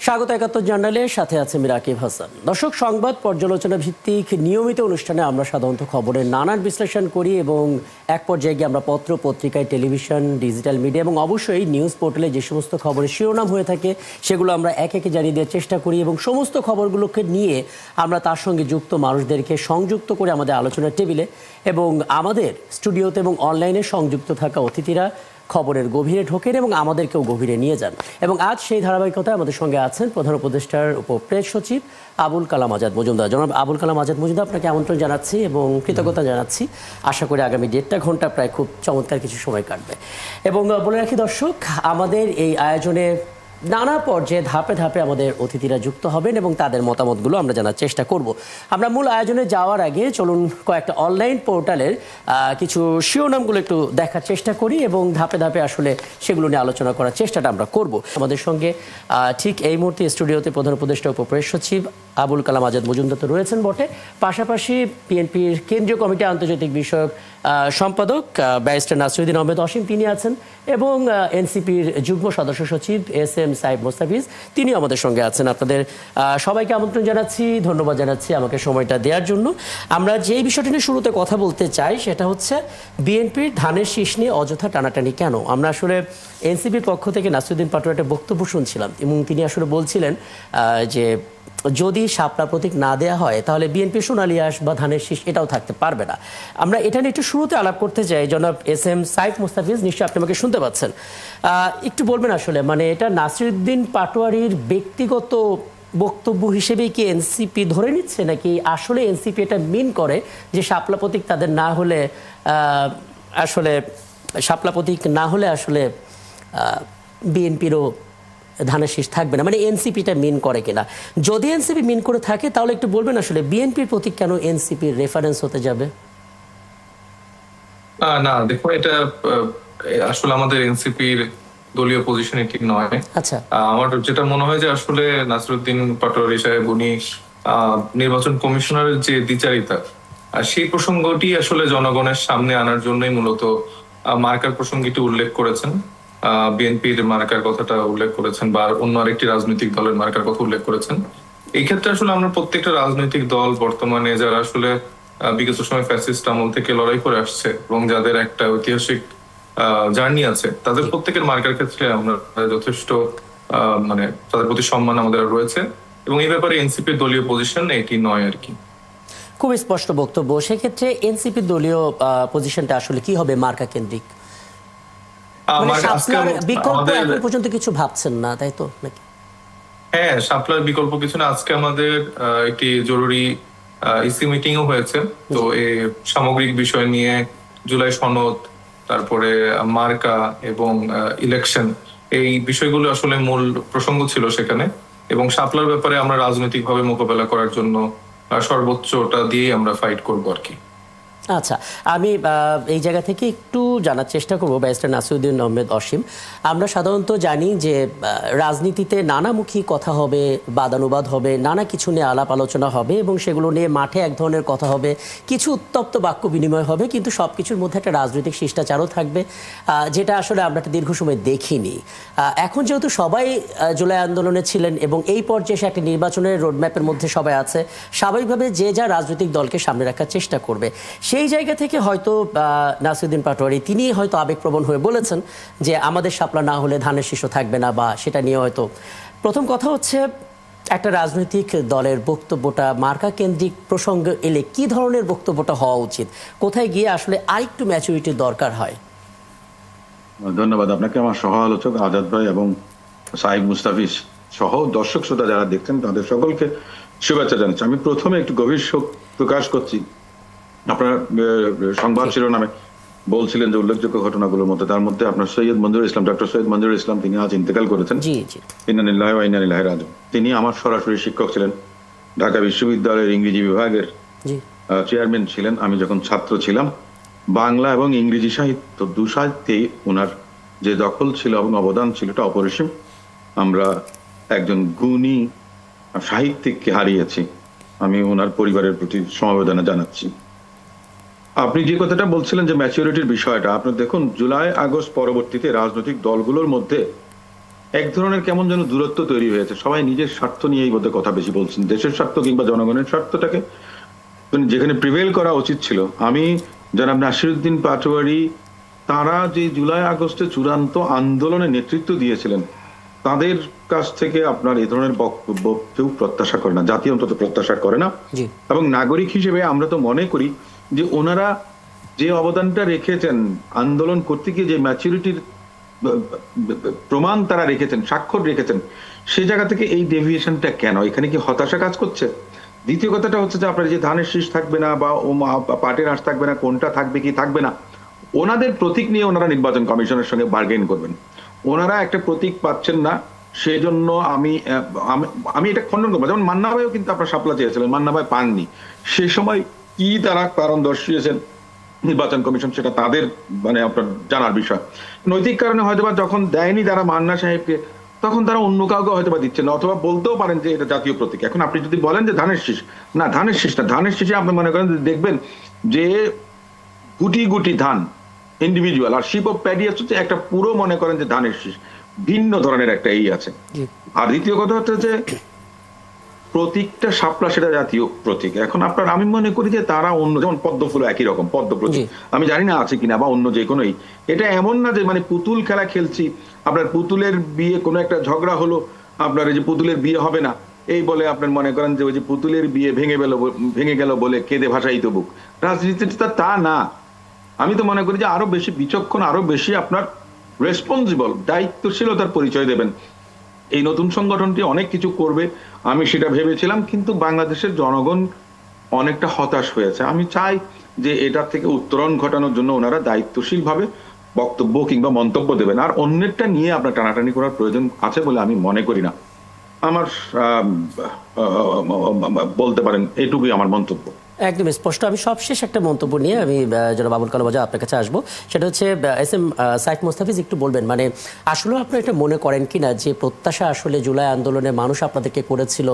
স্বাগত ৭১ জার্নালের সাথে আছে রাকিব হাসান। দর্শক, সংবাদ পর্যালোচনা ভিত্তিক নিয়মিত অনুষ্ঠানে আমরা সাধারণত খবরের নানান বিশ্লেষণ করি এবং এক পর্যায়ে গিয়ে আমরা পত্র পত্রিকায়, টেলিভিশন, ডিজিটাল মিডিয়া এবং অবশ্যই নিউজ পোর্টালে যে সমস্ত খবরের শিরোনাম হয়ে থাকে সেগুলো আমরা একে একে জানিয়ে দেওয়ার চেষ্টা করি এবং সমস্ত খবরগুলোকে নিয়ে আমরা তার সঙ্গে যুক্ত মানুষদেরকে সংযুক্ত করে আমাদের আলোচনার টেবিলে এবং আমাদের স্টুডিওতে এবং অনলাইনে সংযুক্ত থাকা অতিথিরা খবরের গভীরে ঢোকেন এবং আমাদেরকেও গভীরে নিয়ে যান। এবং আজ সেই ধারাবাহিকতায় আমাদের সঙ্গে আছেন প্রধান উপদেষ্টার উপপ্রেস সচিব আবুল কালাম আজাদ মজুমদার। জনাব আবুল কালাম আজাদ মজুমদার, আপনাকে আমন্ত্রণ জানাচ্ছি এবং কৃতজ্ঞতা জানাচ্ছি। আশা করি আগামী ১.৫ ঘন্টা প্রায় খুব চমৎকার কিছু সময় কাটবে। এবং বলে রাখি দর্শক, আমাদের এই আয়োজনে নানা পর্যায়ে ধাপে ধাপে আমাদের অতিথিরা যুক্ত হবেন এবং তাদের মতামতগুলো আমরা জানার চেষ্টা করব। আমরা মূল আয়োজনে যাওয়ার আগে চলুন কয়েকটা অনলাইন পোর্টালের কিছু শিরোনামগুলো একটু দেখার চেষ্টা করি এবং ধাপে ধাপে আসলে সেগুলো নিয়ে আলোচনা করার চেষ্টাটা আমরা করব। আমাদের সঙ্গে ঠিক এই মুহূর্তে স্টুডিওতে প্রধান উপদেষ্টা উপপ্রেস সচিব আবুল কালাম আজাদ মজুমদার তো রয়েছেন বটে, পাশাপাশি বিএনপির কেন্দ্রীয় কমিটি আন্তর্জাতিক বিষয়ক সম্পাদক ব্যারিস্টার নাসিরুদ্দিন আহমেদ অসীম তিনি আছেন এবং এনসিপির যুগ্ম সদস্য সচিব SM সাইদ মোস্তাফিজ তিনি আমাদের সঙ্গে আছেন। আপনাদের সবাইকে আমন্ত্রণ জানাচ্ছি, ধন্যবাদ জানাচ্ছি আমাকে সময়টা দেওয়ার জন্য। আমরা যেই বিষয়টি নিয়ে শুরুতে কথা বলতে চাই সেটা হচ্ছে বিএনপির ধানের শীষ নিয়ে অযথা টানাটানি কেন। আমরা আসলে এনসিপির পক্ষ থেকে নাসিরুদ্দিন পাটোয়ারির একটা বক্তব্য শুনছিলাম এবং তিনি আসলে বলছিলেন যে যদি শাপলা প্রতীক না দেয়া হয় তাহলে বিএনপি সোনালী আঁশ বা ধানের শীষ এটাও থাকতে পারবে না। আমরা এটা নিয়ে একটু শুরুতে আলাপ করতে চাই। জনাব SM সাইদ মোস্তাফিজ, নিশ্চয়ই আপনি আমাকে শুনতে পাচ্ছেন, একটু বলবেন আসলে মানে এটা নাসিরুদ্দিন পাটোয়ারির ব্যক্তিগত বক্তব্য হিসেবেই কি এনসিপি ধরে নিচ্ছে নাকি আসলে এনসিপি এটা মিন করে যে শাপলা প্রতীক তাদের না হলে আসলে শাপলা প্রতীক না হলে আসলে বিএনপিরও ধানের শীষ থাকবে না, মানে এনসিপিটা মিন করে কিনা? যদি এনসিপি মিন করে থাকে তাহলে একটু বলবেন আসলে বিএনপির প্রতীক কেন এনসিপির রেফারেন্স হতে যাবে? না দেখো, এটা আসলে আমাদের এনসিপির দলীয় পজিশন এটি নয়। আচ্ছা, আমার যেটা মনে হয় যে আসলে নাসিরুদ্দিন পাটোয়ারি সাহেব উনি নির্বাচন কমিশনারের যে দ্বিচারিতা সেই প্রসঙ্গটি আসলে জনগণের সামনে আনার জন্যই মূলত মার্কার প্রসঙ্গটি উল্লেখ করেছেন, বিএনপির মার্কার কথাটা উল্লেখ করেছেন বা অন্য আরেকটি রাজনৈতিক দলের মার্কার কথা উল্লেখ করেছেন। এই ক্ষেত্রে আসলে আমরা প্রত্যেকটা রাজনৈতিক দল বর্তমানে যারা আসলে বিগত সময় ফ্যাসিস্ট আমল থেকে লড়াই করে আসছে এবং যাদের একটা ঐতিহাসিক জার্নি আছে, তাদের প্রত্যেকের মার্কার ক্ষেত্রে আমরা যথেষ্ট মানে তাদের প্রতি সম্মান আমাদের রয়েছে এবং এই ব্যাপারে এনসিপির দলীয় পজিশন এটি নয় আর কি। খুব স্পষ্ট বক্তব্য। সেক্ষেত্রে এনসিপির দলীয় পজিশনটা আসলে কি হবে মার্কা কেন্দ্রিক? বিকল্প এখন পর্যন্ত কিছু ভাবছেন না, তাই তো নাকি? হ্যাঁ, শাপলার বিকল্প কিছু না। আজকে আমাদের একটি জরুরি ইসি মিটিংও হয়েছে। তো এই সামগ্রিক বিষয় নিয়ে জুলাই সনদ, তারপরে মার্কা এবং ইলেকশন, এই বিষয়গুলো আসলে মূল প্রসঙ্গ ছিল সেখানে এবং শাপলার ব্যাপারে আমরা রাজনৈতিকভাবে মোকাবেলা করার জন্য সর্বোচ্চটা দিয়েই আমরা ফাইট করবো আর কি। আচ্ছা, আমি এই জায়গা থেকে একটু জানার চেষ্টা করবো ব্যারিস্টার নাসিরুদ্দিন আহমেদ অসীম। আমরা সাধারণত জানি যে রাজনীতিতে নানামুখী কথা হবে, বাদানুবাদ হবে, নানা কিছু নিয়ে আলাপ আলোচনা হবে এবং সেগুলো নিয়ে মাঠে এক ধরনের কথা হবে, কিছু উত্তপ্ত বাক্য বিনিময় হবে, কিন্তু সব কিছুর মধ্যে একটা রাজনৈতিক শিষ্টাচারও থাকবে, যেটা আসলে আমরা একটা দীর্ঘ সময় দেখিনি। এখন যেহেতু সবাই জুলাই আন্দোলনে ছিলেন এবং এই পর্যায়ে সে একটা নির্বাচনের রোডম্যাপের মধ্যে সবাই আছে, স্বাভাবিকভাবে যে যা রাজনৈতিক দলকে সামনে রাখার চেষ্টা করবে। সেই জায়গা থেকে হয়তো নাসিরুদ্দিন পাটোয়ারি তিনি হয়তো আবেগপ্রবণ হয়ে বলেছেন যে আমাদের শাপলা না হলে ধানের শীষও থাকবে না, বা সেটা নিয়ে হয়তো। প্রথম কথা হচ্ছে, একটা রাজনৈতিক দলের বক্তব্যটা মার্কা কেন্দ্রিক প্রসঙ্গ এলে কি ধরনের বক্তব্যটা হওয়া উচিত, কোথায় গিয়ে আসলে আরেকটু ম্যাচুরিটির দরকার হয়? ধন্যবাদ আপনাকে, আমার সহ আলোচক আজাদ ভাই এবং সাইদ মুস্তাফিজ সহ দর্শক শ্রোতা যারা দেখছেন তাদের সকলকে শুভেচ্ছা জানাচ্ছি। আমি প্রথমে একটু গভীর শোক প্রকাশ করছি। আপনার সংবাদ শিরোনামে বলছিলেন যে উল্লেখযোগ্য ঘটনাগুলোর মধ্যে, তার মধ্যে আপনার সৈয়দ মঞ্জুরুল ইসলাম, ডক্টর সৈয়দ মঞ্জুরুল ইসলাম, তিনি আজ ইন্তেকাল করেছেন। ইন্না লিল্লাহি ওয়া ইন্না ইলাইহি রাজিউন। তিনি আমার সরাসরি শিক্ষক ছিলেন, ঢাকা বিশ্ববিদ্যালয়ের ইংরেজি বিভাগের চেয়ারম্যান ছিলেন আমি যখন ছাত্র ছিলাম। বাংলা এবং ইংরেজি সাহিত্য দু সাহিত্যেই ওনার যে দখল ছিল এবং অবদান ছিল এটা অপরিসীম। আমরা একজন গুণী সাহিত্যিককে হারিয়েছি। আমি ওনার পরিবারের প্রতি সমবেদনা জানাচ্ছি। আপনি যে কথাটা বলছিলেন যে ম্যাচুরিটির বিষয়টা, আপনি দেখুন জুলাই আগস্ট পরবর্তীতে রাজনৈতিক দলগুলোর মধ্যে এক ধরনের কেমন যেন দূরত্ব তৈরি হয়েছে। সবাই নিজের স্বার্থ নিয়েই বোধহয় কথা বেশি বলছেন, দেশের স্বার্থ কিংবা জনগণের স্বার্থটাকে যেখানে প্রিভেল করা উচিত ছিল। আমি জনাব নাসিরউদ্দিন পাটোয়ারি তারা যে জুলাই আগস্টে চূড়ান্ত আন্দোলনে নেতৃত্ব দিয়েছিলেন, তাদের কাছ থেকে আপনার এই ধরনের বক্তব্য কেউ প্রত্যাশা করে না, জাতি অন্তত প্রত্যাশা করে না। এবং নাগরিক হিসেবে আমরা তো মনে করি যে ওনারা যে অবদানটা রেখেছেন আন্দোলন করতে গিয়ে, যে ম্যাচুরিটির প্রমাণ তারা রেখেছেন, স্বাক্ষর রেখেছেন, সেই জায়গা থেকে এই ডেভিয়েশনটা কেন? এখানে কি হতাশা কাজ করছে? দ্বিতীয় কথাটা হচ্ছে যে আপনার যে ধানের শীষ থাকবে না বা পাটের আঁশ থাকবে না, কোনটা থাকবে কি থাকবে না, ওনাদের প্রতীক নিয়ে ওনারা নির্বাচন কমিশনের সঙ্গে বার্গেন করবেন। ওনারা একটা প্রতীক পাচ্ছেন না, সেই জন্য আমি এটা খণ্ডন করবো। যেমন মান্না ভাইও কিন্তু আপনার শাপলা চেয়েছিলেন, মান্না ভাই পাননি। সে সময় কি তারা কারণ দর্শিয়েছেন নির্বাচন কমিশন, সেটা তাদের মানে আপনার জানার বিষয়। নৈতিক কারণে হয়তোবা যখন দেয়নি তারা মান্না সাহেবকে, তখন তারা অন্য কাউকে হয়তোবা দিচ্ছে না, অথবা বলতেও পারেন যে এটা জাতীয় প্রতীক। এখন আপনি যদি বলেন যে ধানের শীষ, না ধানের শীষ না, ধানের শীষে আপনি মনে করেন দেখবেন যে গুটি গুটি ধান ইন্ডিভিজুয়াল, আর শিপ অফ প্যাডি হচ্ছে একটা পুরো মনে করেন যে ধানের শীষ, ভিন্ন ধরনের একটা এই আছে। আর দ্বিতীয় কথা হচ্ছে যে প্রতীকটা শাপলা, সেটা জাতীয় প্রতীক। এখন আপনার আমি মনে করি যে তারা অন্য, যেমন পদ্ম ফুল একই রকম পদ্ম প্রতীক, আমি জানি না আছে কিনা, বা অন্য যে কোনোই, এটা এমন না যে মানে পুতুল খেলা খেলছি, আপনার পুতুলের বিয়ে কোনো একটা ঝগড়া হলো, আপনার এই যে পুতুলের বিয়ে হবে না এই বলে আপনার মনে করেন যে ওই যে পুতুলের বিয়ে ভেঙে গেল বলে কেঁদে ভাসাইত বুক। রাজনীতিটা তা না। আমি তো মনে করি যে আরো বেশি বিচক্ষণ, আরো বেশি আপনার রেসপন্সিবল, দায়িত্বশীলতার পরিচয় দেবেন। এই নতুন সংগঠনটি অনেক কিছু করবে আমি সেটা ভেবেছিলাম, কিন্তু বাংলাদেশের জনগণ অনেকটা হতাশ হয়েছে। আমি চাই যে এটার থেকে উত্তরণ ঘটানোর জন্য ওনারা দায়িত্বশীল ভাবে বক্তব্য কিংবা মন্তব্য দেবেন, আর অন্যেরটা নিয়ে আপনার টানাটানি করার প্রয়োজন আছে বলে আমি মনে করি না। আমার বলতে পারেন এটুকুই আমার মন্তব্য। একদম স্পষ্ট। আমি সবশেষ একটা মন্তব্য নিয়ে আমি জনাব আবুল কালাম আজাদ আপনার কাছে আসবো। সেটা হচ্ছে এস এম সাইফ মুস্তাফিজ, একটু বলবেন মানে আসলে আপনি এটা মনে করেন কিনা যে প্রত্যাশা আসলে জুলাই আন্দোলনে মানুষ আপনাদেরকে করেছিল,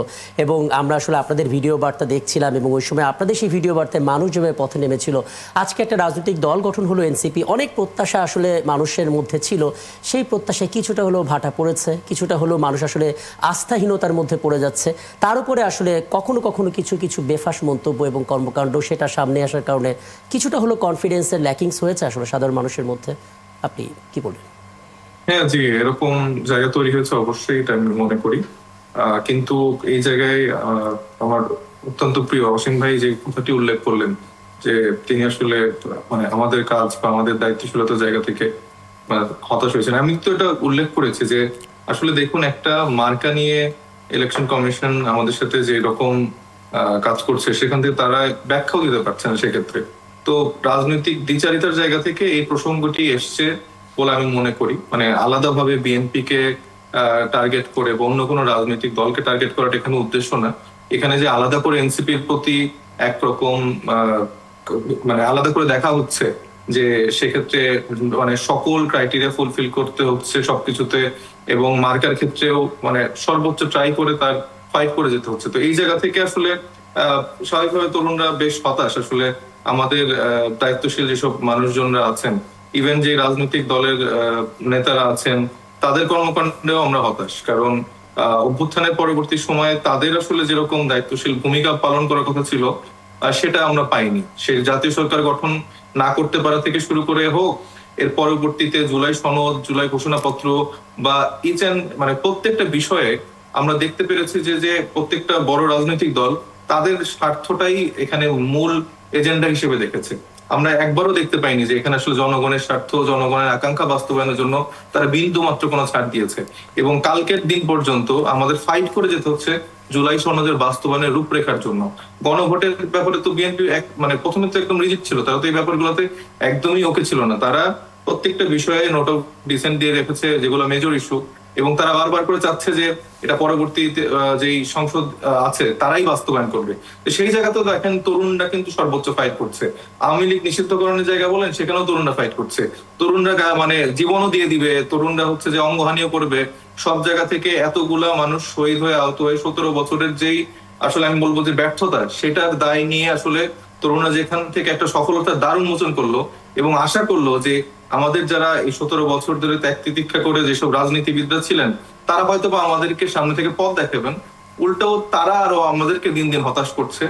এবং আমরা আসলে আপনাদের ভিডিও বার্তা দেখছিলাম, এবং ওই সময় আপনাদের সেই ভিডিও বার্তায় মানুষ যেভাবে পথে নেমেছিল, আজকে একটা রাজনৈতিক দল গঠন হলো এনসিপি, অনেক প্রত্যাশা আসলে মানুষের মধ্যে ছিল, সেই প্রত্যাশায় কিছুটা হলেও ভাটা পড়েছে, কিছুটা হলেও মানুষ আসলে আস্থাহীনতার মধ্যে পড়ে যাচ্ছে। তার উপরে আসলে কখনো কখনো কিছু কিছু বেফাস মন্তব্য এবং কর্মকাণ্ড সেটা সামনে আসার কারণে কিছুটা হলো কনফিডেন্সের ল্যাকিংস হয়েছে আসলে সাধারণ মানুষের মধ্যে। আপনি কি বলেন? হ্যাঁ জি, এরকম জায়গা তৈরি হয়েছে অবশ্যই, এটা আমি মনে করি। কিন্তু এই জায়গায় আমার অত্যন্ত প্রিয় অসীম ভাই যে কথাটি উল্লেখ করলেন, যে তিনি আসলে মানে আমাদের কাজ বা আমাদের দায়িত্বশীলতার জায়গা থেকে হতাশ হয়েছেন। আমি তো এটা উল্লেখ করেছি যে আসলে দেখুন, একটা মার্কা নিয়ে ইলেকশন কমিশন আমাদের সাথে যে রকম কাজ করছে, সেখান থেকে তারা ব্যাখ্যাও দিতে পারছে না সেক্ষেত্রে। তো রাজনৈতিক দ্বিচারিতার জায়গা থেকে এই প্রসঙ্গটি এসছে বলে আমি মনে করি। মানে আলাদাভাবে বিএনপি কে টার্গেট করে বা অন্য কোনো রাজনৈতিক দলকে টার্গেট করাটা এখানে উদ্দেশ্য না। এখানে যে আলাদা করে এনসিপির প্রতি একরকম মানে আলাদা করে দেখা হচ্ছে যে সেক্ষেত্রে মানে সকল ক্রাইটেরিয়া ফুলফিল করতে হচ্ছে সবকিছুতে, এবং মার্কার ক্ষেত্রেও মানে সর্বোচ্চ ট্রাই করে তার ফাইট করে যেতে হচ্ছে। তো এই জায়গা থেকে আসলে স্বাভাবিকভাবে তরুণরা বেশ হতাশ। আসলে আমাদের দায়িত্বশীল যেসব মানুষজনরা আছেন, ইভেন যে রাজনৈতিক দলের নেতারা আছেন, তাদের কর্মকাণ্ডেও আমরা হতাশ। কারণ অভ্যুত্থানের পরবর্তী সময়ে তাদের আসলে যেরকম দায়িত্বশীল ভূমিকা পালন করার কথা ছিল সেটা আমরা পাইনি। সে জাতীয় সরকার গঠন না করতে পারা থেকে শুরু করে হোক, এর পরবর্তীতে জুলাই সনদ, জুলাই ঘোষণাপত্র বা মানে প্রত্যেকটা বিষয়ে আমরা দেখতে পেরেছি যে প্রত্যেকটা বড় রাজনৈতিক দল তাদের স্বার্থটাই এখানে মূল এজেন্ডা হিসেবে দেখেছে। আমরা একবারও দেখতে পাইনি যে এখানে আসলে জনগণের স্বার্থ, জনগণের আকাঙ্ক্ষা বাস্তবায়নের জন্য তারা বিন্দু মাত্র কোনো ছাড় দিয়েছে। এবং কালকের দিন পর্যন্ত আমাদের ফাইট করে যেতে হচ্ছে জুলাই সনদের বাস্তবায়নের রূপরেখার জন্য। গণভোটের ব্যাপারে তো বিএনপি মানে প্রথমে তো একদম রিজিট ছিল, তারা তো এই ব্যাপারগুলোতে একদমই ওকে ছিল না। তারা প্রত্যেকটা বিষয়ে নোট অফ ডিসেন্ট দিয়ে রেখেছে যেগুলো মেজর ইস্যু, এবং তারা বারবার করে চাচ্ছে যে এটা পরবর্তীতে যেই সংসদ আছে তারাই বাস্তবায়ন করবে। সেই জায়গাতেও দেখেন তরুণরা কিন্তু সর্বোচ্চ ফাইট করছে। আওয়ামী লীগ নিষিদ্ধকরণের জায়গা বলেন, সেখানেও তরুণরা ফাইট করছে। তরুণরা মানে জীবনও দিয়ে দিবে, তরুণরা হচ্ছে যে অঙ্গহানিও করবে। সব জায়গা থেকে এতগুলা মানুষ শহীদ হয়ে আহত হয়ে 17 বছরের যেই আসলে আমি বলবো যে ব্যর্থতা, সেটার দায় নিয়ে আসলে তরুণরা যেখান থেকে একটা সফলতার দ্বার উন্মোচন করলো, এবং আশা করলো যে আমাদের যারা এই 17 বছর ধরে ত্যাগ তিতিক্ষা করে যেসব রাজনীতিবিদরা ছিলেন তারা হয়তো বা আমাদেরকে সামনে থেকে পথ দেখাবেন, উল্টো তারা আরো আমাদেরকে দিন দিন হতাশ করছে।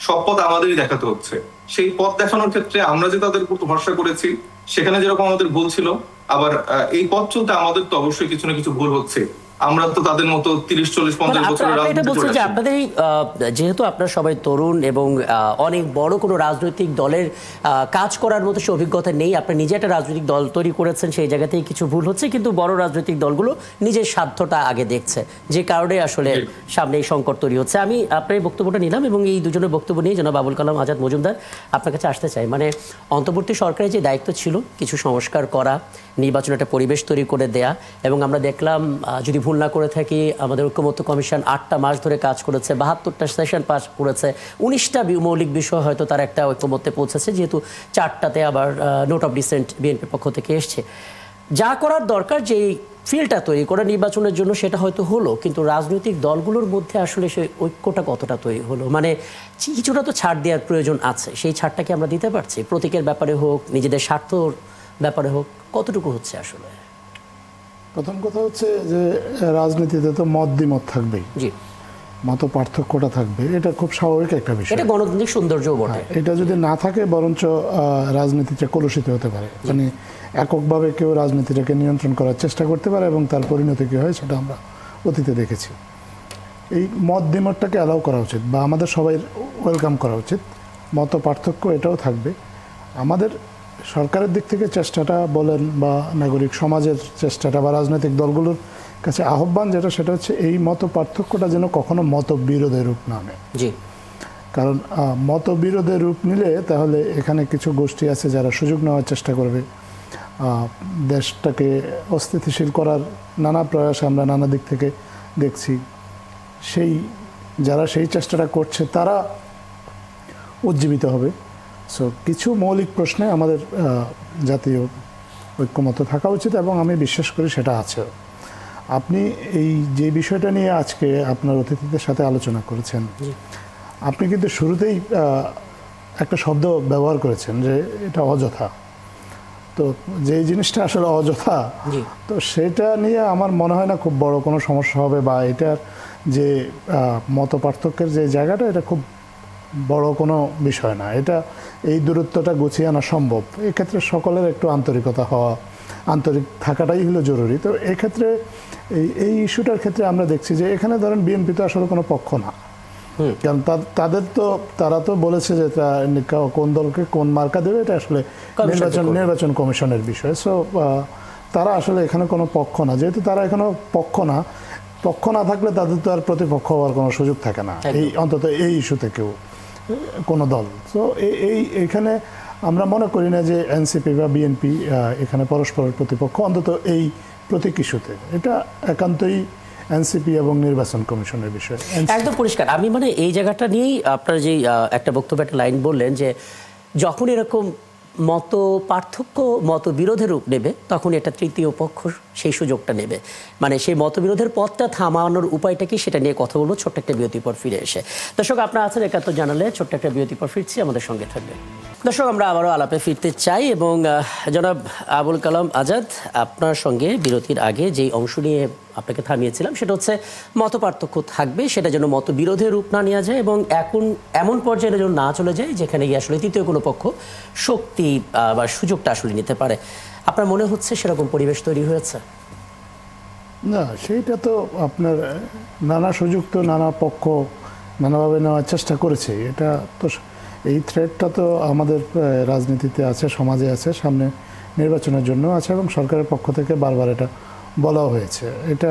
সব পথ আমাদেরই দেখাতে হচ্ছে। সেই পথ দেখানোর ক্ষেত্রে আমরা যে তাদের উপর ভরসা করেছি, সেখানে যেরকম আমাদের ভুল ছিল, আবার এই পথ চলতে আমাদের তো অবশ্যই কিছু না কিছু ভুল হচ্ছে। আমরা তো তাদের মতো 30-40-50 বছরের রাজনীতি বলছি যে আপনাদের যেহেতু আপনারা সবাই তরুণ এবং অনেক বড় কোনো রাজনৈতিক দলের কাজ করার মতো সে অভিজ্ঞতা নেই, আপনি নিজে একটা রাজনৈতিক দল তৈরি করেছেন, সেই জায়গাতেই কিছু ভুল হচ্ছে, কিন্তু বড় রাজনৈতিক দলগুলো নিজের স্বার্থটা আগে দেখছে, যে কারণে আসলে সামনে এই সংকট তৈরি হচ্ছে। আমি আপনার এই বক্তব্যটা নিলাম এবং এই দুজনের বক্তব্য নিয়ে জনাব আবুল কালাম আজাদ মজুমদার আপনার কাছে আসতে চাই। মানে অন্তর্বর্তী সরকারের যে দায়িত্ব ছিল কিছু সংস্কার করা, নির্বাচনে একটা পরিবেশ তৈরি করে দেয়া, এবং আমরা দেখলাম যদি ভুল না করে থাকি আমাদের ঐক্যমত্য কমিশন 8টা মাস ধরে কাজ করেছে, 72টা সেশন পাস করেছে, 19টা মৌলিক বিষয় হয়তো তার একটা ঐক্যমত্যে পৌঁছেছে, যেহেতু 4টাতে আবার নোট অফ ডিসেন্ট বিএনপির পক্ষ থেকে এসছে। যা করার দরকার যে ফিল্ডটা তৈরি করা নির্বাচনের জন্য সেটা হয়তো হলো, কিন্তু রাজনৈতিক দলগুলোর মধ্যে আসলে সেই ঐক্যটা কতটা তৈরি হলো? মানে কিছুটা তো ছাড় দেওয়ার প্রয়োজন আছে, সেই ছাড়টা কি আমরা দিতে পারছি? প্রতীকের ব্যাপারে হোক, নিজেদের স্বার্থর ব্যাপারে হোক, কতটুকু হচ্ছে আসলে? প্রথম কথা হচ্ছে যে রাজনীতিতে তো মত দ্বিমত থাকবেই, জি, মত পার্থক্যটা থাকবে, এটা খুব স্বাভাবিক একটা বিষয়, এটা গণতান্ত্রিক সৌন্দর্যও বটে। এটা যদি না থাকে বরঞ্চ রাজনীতিটা কলুষিত হতে পারে, মানে এককভাবে কেউ রাজনীতিটাকে নিয়ন্ত্রণ করার চেষ্টা করতে পারে এবং তার পরিণতি কী হয় সেটা আমরা অতীতে দেখেছি। এই মত দ্বিমতটাকে অ্যালাউ করা উচিত বা আমাদের সবাই ওয়েলকাম করা উচিত। মত পার্থক্য এটাও থাকবে। আমাদের সরকারের দিক থেকে চেষ্টাটা বলেন বা নাগরিক সমাজের চেষ্টাটা বা রাজনৈতিক দলগুলোর কাছে আহ্বান যেটা, সেটা হচ্ছে এই মত পার্থক্যটা যেন কখনো মতবিরোধের রূপ না নেয়। জি, কারণ মতবিরোধের রূপ নিলে তাহলে এখানে কিছু গোষ্ঠী আছে যারা সুযোগ নেওয়ার চেষ্টা করবে, দেশটাকে অস্থিতিশীল করার নানা প্রয়াস আমরা নানা দিক থেকে দেখছি। যারা সেই চেষ্টাটা করছে তারা উজ্জীবিত হবে। সো কিছু মৌলিক প্রশ্নে আমাদের জাতীয় ঐক্যমত থাকা উচিত এবং আমি বিশ্বাস করি সেটা আছে। আপনি এই যে বিষয়টা নিয়ে আজকে আপনার অতিথিদের সাথে আলোচনা করেছেন, আপনি কিন্তু শুরুতেই একটা শব্দ ব্যবহার করেছেন যে এটা অযথা। তো যে জিনিসটা আসলে অযথা, তো সেটা নিয়ে আমার মনে হয় না খুব বড় কোনো সমস্যা হবে, বা এটার যে মত পার্থক্যের যে জায়গাটা এটা খুব বড় কোনো বিষয় না। এটা এই দূরত্বটা গুছিয়ে আনা সম্ভব। এক্ষেত্রে সকলের একটু আন্তরিক থাকাটাই হলো জরুরি। তো এক্ষেত্রে এই ইস্যুটার ক্ষেত্রে আমরা দেখছি যে এখানে ধরেন বিএনপি তো আসলে কোনো পক্ষ না, কারণ তারা তো বলেছে যে কোন দলকে কোন মার্কা দেবে এটা আসলে নির্বাচন কমিশনের বিষয়। সো তারা আসলে এখানে কোনো পক্ষ না, যেহেতু তারা এখানে পক্ষ না থাকলে তাদের তো আর প্রতিপক্ষ হওয়ার কোনো সুযোগ থাকে না, অন্তত এই ইস্যুতে কেউ কোনো দল। তো এইখানে আমরা মনে করি না যে এনসিপি বা বিএনপি এখানে পরস্পরের প্রতিপক্ষ, অন্তত এই প্রতীক ইস্যুতে। এটা একান্তই এনসিপি এবং নির্বাচন কমিশনের বিষয়, একদম পরিষ্কার। আমি মানে এই জায়গাটা নিয়েই আপনার যে একটা বক্তব্য, একটা লাইন বললেন যে যখন এরকম মত পার্থক্য মতবিরোধের রূপ নেবে তখন এটা তৃতীয় পক্ষ সেই সুযোগটা নেবে, মানে সেই মতবিরোধের পথটা থামানোর উপায়টা কি সেটা নিয়ে কথা বলবো ছোট্ট একটা বিরতির পর ফিরে এসে। দর্শক, আপনারা আছেন একাত্তর জানালে, ছোট্ট একটা বিরতির পর ফিরছি, আমাদের সঙ্গে থাকবে। দর্শক, আমরা আবারও আলাপে ফিরতে চাই এবং জনাব আবুল কালাম আজাদ, আপনার সঙ্গে বিরতির আগে যেই অংশ নিয়ে আপনাকে থামিয়েছিলাম সেটা হচ্ছে মত পার্থক্য থাকবে, সেটা যেন মতবিরোধের রূপ না নেওয়া যায় এবং এখন এমন পর্যায়ে যেন না চলে যায় যেখানে গিয়ে আসলে তৃতীয় কোনো পক্ষ শক্তি বা সুযোগটা আসলে নিতে পারে। আপনার মনে হচ্ছে সেরকম পরিবেশ তৈরি হয়েছে? না, সেইটা তো আপনার নানা সুযোগ তো নানা পক্ষ নানাভাবে নেওয়ার চেষ্টা করেছে। এটা তো এই থ্রেটটা তো আমাদের রাজনীতিতে আছে, সমাজে আছে, সামনে নির্বাচনের জন্য আছে এবং সরকারের পক্ষ থেকে বারবার এটা বলাও হয়েছে। এটা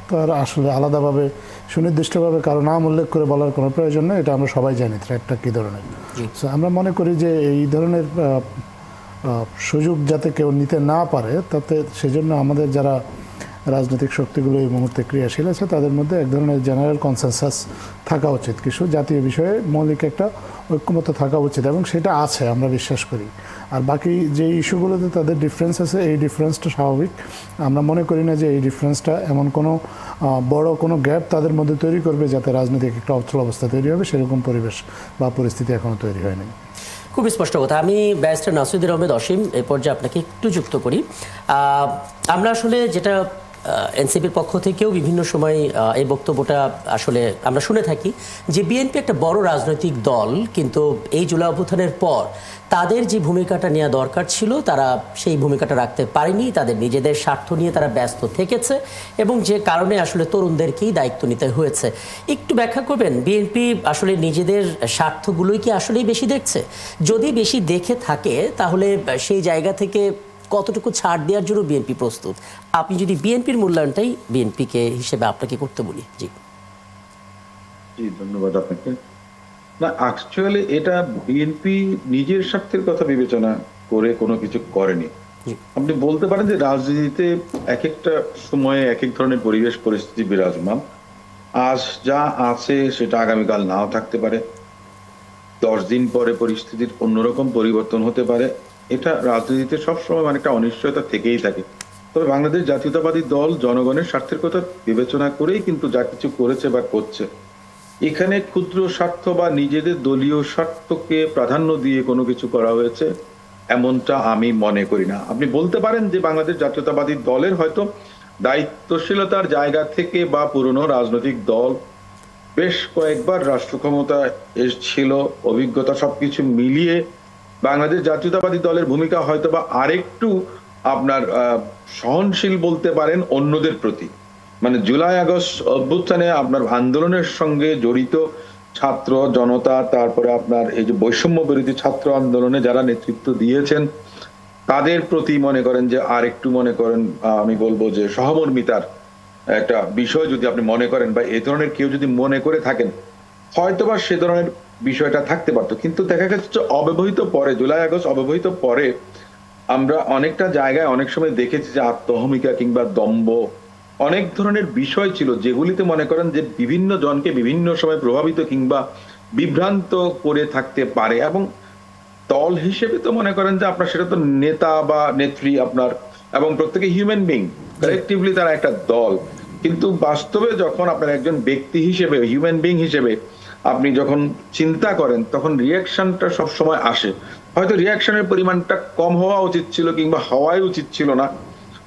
তো আর আসলে আলাদাভাবে সুনির্দিষ্টভাবে কারো নাম উল্লেখ করে বলার কোনো প্রয়োজন নেই, এটা আমরা সবাই জানি থ্রেটটা কী ধরনের। আমরা মনে করি যে এই ধরনের সুযোগ যাতে কেউ নিতে না পারে, তাতে সেজন্য আমাদের যারা রাজনৈতিক শক্তিগুলো এই মুহূর্তে ক্রিয়াশীল আছে তাদের মধ্যে এক ধরনের জেনারেল কনসেনসাস থাকা উচিত, কিছু জাতীয় বিষয়ে মৌলিক একটা ঐক্যমত থাকা উচিত এবং সেটা আছে আমরা বিশ্বাস করি। আর বাকি যে ইস্যুগুলোতে তাদের ডিফারেন্স আছে, এই ডিফারেন্সটা স্বাভাবিক। আমরা মনে করি না যে এই ডিফারেন্সটা এমন কোনো বড় কোনো গ্যাপ তাদের মধ্যে তৈরি করবে যাতে রাজনৈতিক একটা অচল অবস্থা তৈরি হবে, সেরকম পরিবেশ বা পরিস্থিতি এখনও তৈরি হয়নি। খুব স্পষ্ট কথা। আমি ব্যারিস্টার নাসিরুদ্দিন আহমেদ অসীম এই পর্যায়ে আপনাকে একটু যুক্ত করি। আমরা আসলে যেটা এনসিপির পক্ষ থেকেও বিভিন্ন সময় এই বক্তব্যটা আসলে আমরা শুনে থাকি যে বিএনপি একটা বড় রাজনৈতিক দল, কিন্তু এই জুলাই অভ্যুত্থানের পর তাদের যে ভূমিকাটা নেওয়া দরকার ছিল তারা সেই ভূমিকাটা রাখতে পারেনি। তাদের নিজেদের স্বার্থ নিয়ে তারা ব্যস্ত থেকেছে এবং যে কারণে আসলে তরুণদেরকেই দায়িত্ব নিতে হয়েছে। একটু ব্যাখ্যা করবেন, বিএনপি আসলে নিজেদের স্বার্থগুলোই কি আসলেই বেশি দেখছে? যদি বেশি দেখে থাকে তাহলে সেই জায়গা থেকে কতটুকু ছাড় দেওয়ার জন্য বিএনপি প্রস্তুত? আপনি যদি বিএনপির মূল্যায়নটাই বিএনপিকে হিসেবে আপনাকে করতে বলি। জি জি, ধন্যবাদ আপনাকে। না, অ্যাকচুয়ালি এটা বিএনপি নিজের স্বার্থের কথা বিবেচনা করে কোনো কিছু করেনি। আপনি বলতে পারেন যে রাজনীতিতে এক একটা সময়ে এক এক ধরনের পরিবেশ পরিস্থিতি বিরাজমান। আজ যা আছে সেটা আগামীকাল নাও থাকতে পারে, 10 দিন পরে পরিস্থিতির অন্যরকম পরিবর্তন হতে পারে। এটা রাজনীতিতে সবসময় একটা অনিশ্চয়তা থেকেই থাকে। তবে বাংলাদেশ জাতীয়তাবাদী দল জনগণের স্বার্থের কথা বিবেচনা করেই কিন্তু যা কিছু করেছে বা করছে। এখানে ক্ষুদ্র স্বার্থ বা নিজেদের দলীয় স্বার্থকে প্রাধান্য দিয়ে কোনো কিছু করা হয়েছে এমনটা আমি মনে করি না। আপনি বলতে পারেন যে বাংলাদেশ জাতীয়তাবাদী দলের হয়তো দায়িত্বশীলতার জায়গা থেকে বা পুরনো রাজনৈতিক দল বেশ কয়েকবার রাষ্ট্র ক্ষমতায় এসেছিল, অভিজ্ঞতা সবকিছু মিলিয়ে বাংলাদেশ জাতীয়তাবাদী দলের ভূমিকা হয়তো বা আরেকটু আপনার সহনশীল বলতে পারেন অন্যদের প্রতি। মানে জুলাই আগস্ট অভ্যুত্থানে আপনার আন্দোলনের সঙ্গে জড়িত ছাত্র জনতা, তারপরে আপনার এই যে বৈষম্য বিরোধী ছাত্র আন্দোলনে যারা নেতৃত্ব দিয়েছেন তাদের প্রতি মনে করেন যে আরেকটু মনে করেন আমি বলবো যে সহমর্মিতার একটা বিষয় যদি আপনি মনে করেন বা এই ধরনের কেউ যদি মনে করে থাকেন হয়তোবা সে ধরনের বিষয়টা থাকতে পারতো। কিন্তু দেখা গেছে অব্যবহিত পরে, জুলাই আগস্ট অব্যবহিত পরে আমরা অনেকটা জায়গায় অনেক সময় দেখেছি যে আত্মহমিকা কিংবা দম্ভ অনেক ধরনের বিষয় ছিল যেগুলিতে মনে করেন যে বিভিন্ন জনকে বিভিন্ন সময় প্রভাবিত কিংবা বিভ্রান্ত করে থাকতে পারে। এবং দল হিসেবে তো মনে করেন যে আপনার সেটা তো নেতা বা নেত্রী আপনার এবং প্রত্যেকে হিউম্যান বিং, কালেকটিভলি তারা একটা দল। কিন্তু বাস্তবে যখন আপনার একজন ব্যক্তি হিসেবে, হিউম্যান বিং হিসেবে আপনি যখন চিন্তা করেন তখন রিয়াকশনটা সবসময় আসে। হয়তো রিয়াকশনের পরিমাণটা কম হওয়া উচিত ছিল কিংবা হওয়াই উচিত ছিল না,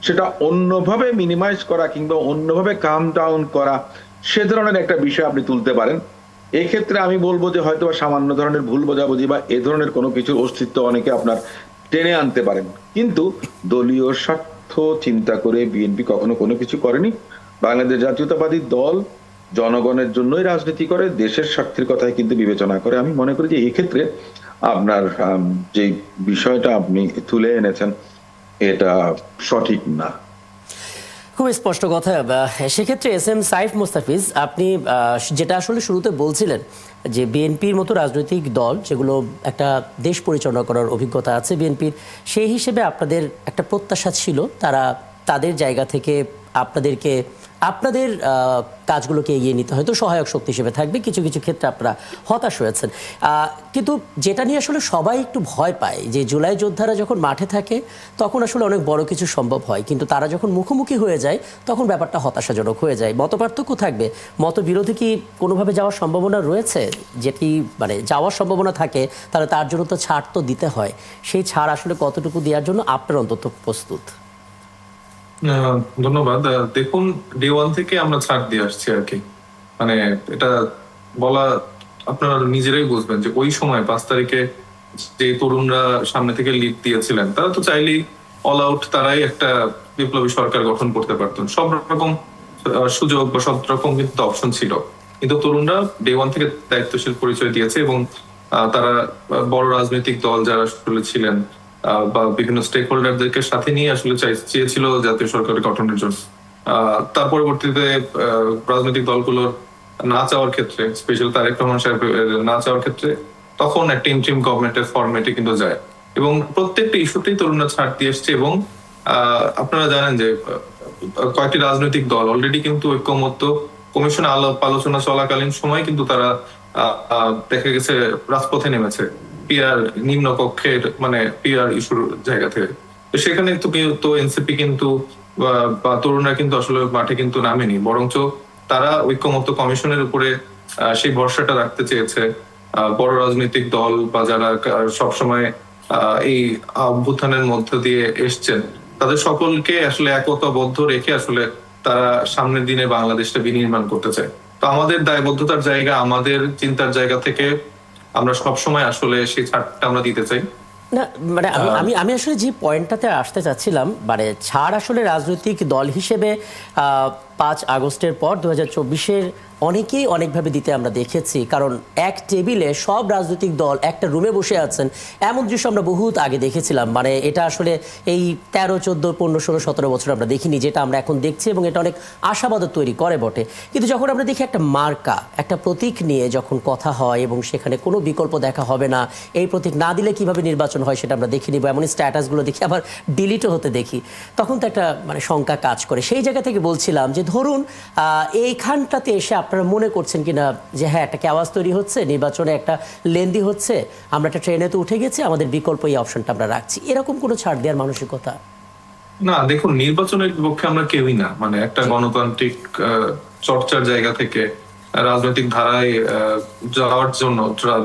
সেটা অন্যভাবে মিনিমাইজ করা কিংবা অন্যভাবে কাম ডাউন করা সে ধরনের একটা বিষয় আপনি তুলতে পারেন। এক্ষেত্রে আমি বলবো যে হয়তো সামান্য ধরনের ভুল বোঝাবুঝি বা এ ধরনের কোনো কিছুর অস্তিত্ব অনেকে আপনার টেনে আনতে পারেন, কিন্তু দলীয় স্বার্থ চিন্তা করে বিএনপি কখনো কোনো কিছু করেনি। বাংলাদেশ জাতীয়তাবাদী দল জনগণের জন্যই রাজনীতি করে, দেশের স্বার্থের কথাই কিন্তু বিবেচনা করে। আমি মনে করি যে এই ক্ষেত্রে আপনার যে বিষয়টা আপনি তুলে এনেছেন এটা সঠিক না। খুব স্পষ্ট কথা। সেক্ষেত্রে এস এম সাইফ মুস্তাফিজ, আপনি যেটা আসলে শুরুতে বলছিলেন যে বিএনপির মতো রাজনৈতিক দল যেগুলো একটা দেশ পরিচালনা করার অভিজ্ঞতা আছে বিএনপির, সেই হিসেবে আপনাদের একটা প্রত্যাশা ছিল তারা তাদের জায়গা থেকে আপনাদেরকে আপনাদের কাজগুলোকে এগিয়ে নিতে হয়তো সহায়ক শক্তি হিসেবে থাকবে। কিছু কিছু ক্ষেত্রে আপনারা হতাশ হয়েছেন, কিন্তু যেটা নিয়ে আসলে সবাই একটু ভয় পায় যে জুলাই যোদ্ধারা যখন মাঠে থাকে তখন আসলে অনেক বড় কিছু সম্ভব হয়, কিন্তু তারা যখন মুখোমুখি হয়ে যায় তখন ব্যাপারটা হতাশাজনক হয়ে যায়। মতপার্থক্য থাকবে, মতবিরোধী কি কোনোভাবে যাওয়ার সম্ভাবনা রয়েছে? যেটি মানে যাওয়ার সম্ভাবনা থাকে তাহলে তার জন্য তো ছাড় তো দিতে হয়, সেই ছাড় আসলে কতটুকু দেওয়ার জন্য আপনার অন্তত প্রস্তুত? ধন্যবাদ। দেখুন, ডে ওয়ান থেকে আমরা ছাড় দিয়ে আসছি আর কি। মানে এটা বলা আপনারা নিজেরাই বুঝবেন যে ওই সময় 5 তারিখে যে তরুণরা সামনে থেকে লিড দিয়েছিলেন তারা তো চাইলেই অল আউট তারাই একটা বিপ্লবী সরকার গঠন করতে পারতেন। সব রকম সুযোগ বা সব রকম কিন্তু অপশন ছিল, কিন্তু তরুণরা ডে ওয়ান থেকে দায়িত্বশীল পরিচয় দিয়েছে এবং তারা বড় রাজনৈতিক দল যারা আসলে ছিলেন বা বিভিন্ন স্টেক হোল্ডারদেরকে সাথে নিয়ে আসলে চেয়েছিল জাতীয় সরকার গঠনের জন্য। তার পরবর্তীতে রাজনৈতিক দলগুলোর না চাওয়ার ক্ষেত্রে, স্পেশাল তারেক রহমান সাহেবের না চাওয়ার ক্ষেত্রে তখন একটা ইন্টারিম গভর্নমেন্টের ফরম্যাটে কিন্তু যায় এবং প্রত্যেকটা ইস্যুতেই তরুণরা ছাড় দিয়ে এসছে। এবং আপনারা জানেন যে কয়েকটি রাজনৈতিক দল অলরেডি কিন্তু ঐক্যমত্য কমিশনে আলোচনা চলাকালীন সময় কিন্তু তারা দেখা গেছে রাজপথে নেমেছে পিআর নিম্নকক্ষের মানে পিআর ইস্যুর জায়গা থেকে। তো সেখানে তো এনসিপি কিন্তু বা তরুণরা কিন্তু আসলে মাঠে কিন্তু নামেনি, বরঞ্চ তারা ঐক্যমত্য কমিশনের উপরে সেই ভরসাটা রাখতে চেয়েছে। বড় রাজনৈতিক দল বা যারা সবসময় এই অভ্যুত্থানের মধ্য দিয়ে এসছেন তাদের সকলকে আসলে একতাবদ্ধ রেখে আসলে তারা সামনের দিনে বাংলাদেশটা বিনির্মাণ করতে চায়। তো আমাদের দায়বদ্ধতার জায়গা, আমাদের চিন্তার জায়গা থেকে আমরা সবসময় আসলে সেই ছাড়টা আমরা দিতে চাই। না মানে আমি আমি আসলে যে পয়েন্টটাতে আসতে চাচ্ছিলাম, মানে ছাড় আসলে রাজনৈতিক দল হিসেবে 5 আগস্টের পর 2024-এর অনেকেই অনেকভাবে দিতে আমরা দেখেছি, কারণ এক টেবিলে সব রাজনৈতিক দল একটা রুমে বসে আছেন, এমন দৃশ্য আমরা বহুত আগে দেখেছিলাম। মানে এটা আসলে এই 13, 14, 15, 16, 17 বছর আমরা দেখিনি, যেটা আমরা এখন দেখছি, এবং এটা অনেক আশাবাদ তৈরি করে বটে। কিন্তু যখন আমরা দেখি একটা মার্কা, একটা প্রতীক নিয়ে যখন কথা হয় এবং সেখানে কোনো বিকল্প দেখা হবে না, এই প্রতীক না দিলে কিভাবে নির্বাচন হয় সেটা আমরা দেখে নিব, এমন স্ট্যাটাসগুলো দেখি, আবার ডিলিটও হতে দেখি, তখন তো একটা মানে শঙ্কা কাজ করে। সেই জায়গা থেকে বলছিলাম যে ধরুন এইখানটাতে এসে আপনারা মনে করছেন কিনা যে হ্যাঁ একটা আওয়াজ তৈরি হচ্ছে, নির্বাচনে একটা লেন্দি হচ্ছে, আমরা একটা ট্রেনে তো উঠে গেছি, আমাদের বিকল্প এই অপশনটা আমরা রাখছি, এরকম কোনো ছাড় দেওয়ার মানসিকতা? না, দেখুন, নির্বাচনের বিপক্ষে আমরা কেউই না। মানে একটা গণতান্ত্রিক চর্চার জায়গা থেকে রাজনৈতিক ধারায় যাওয়ার জন্য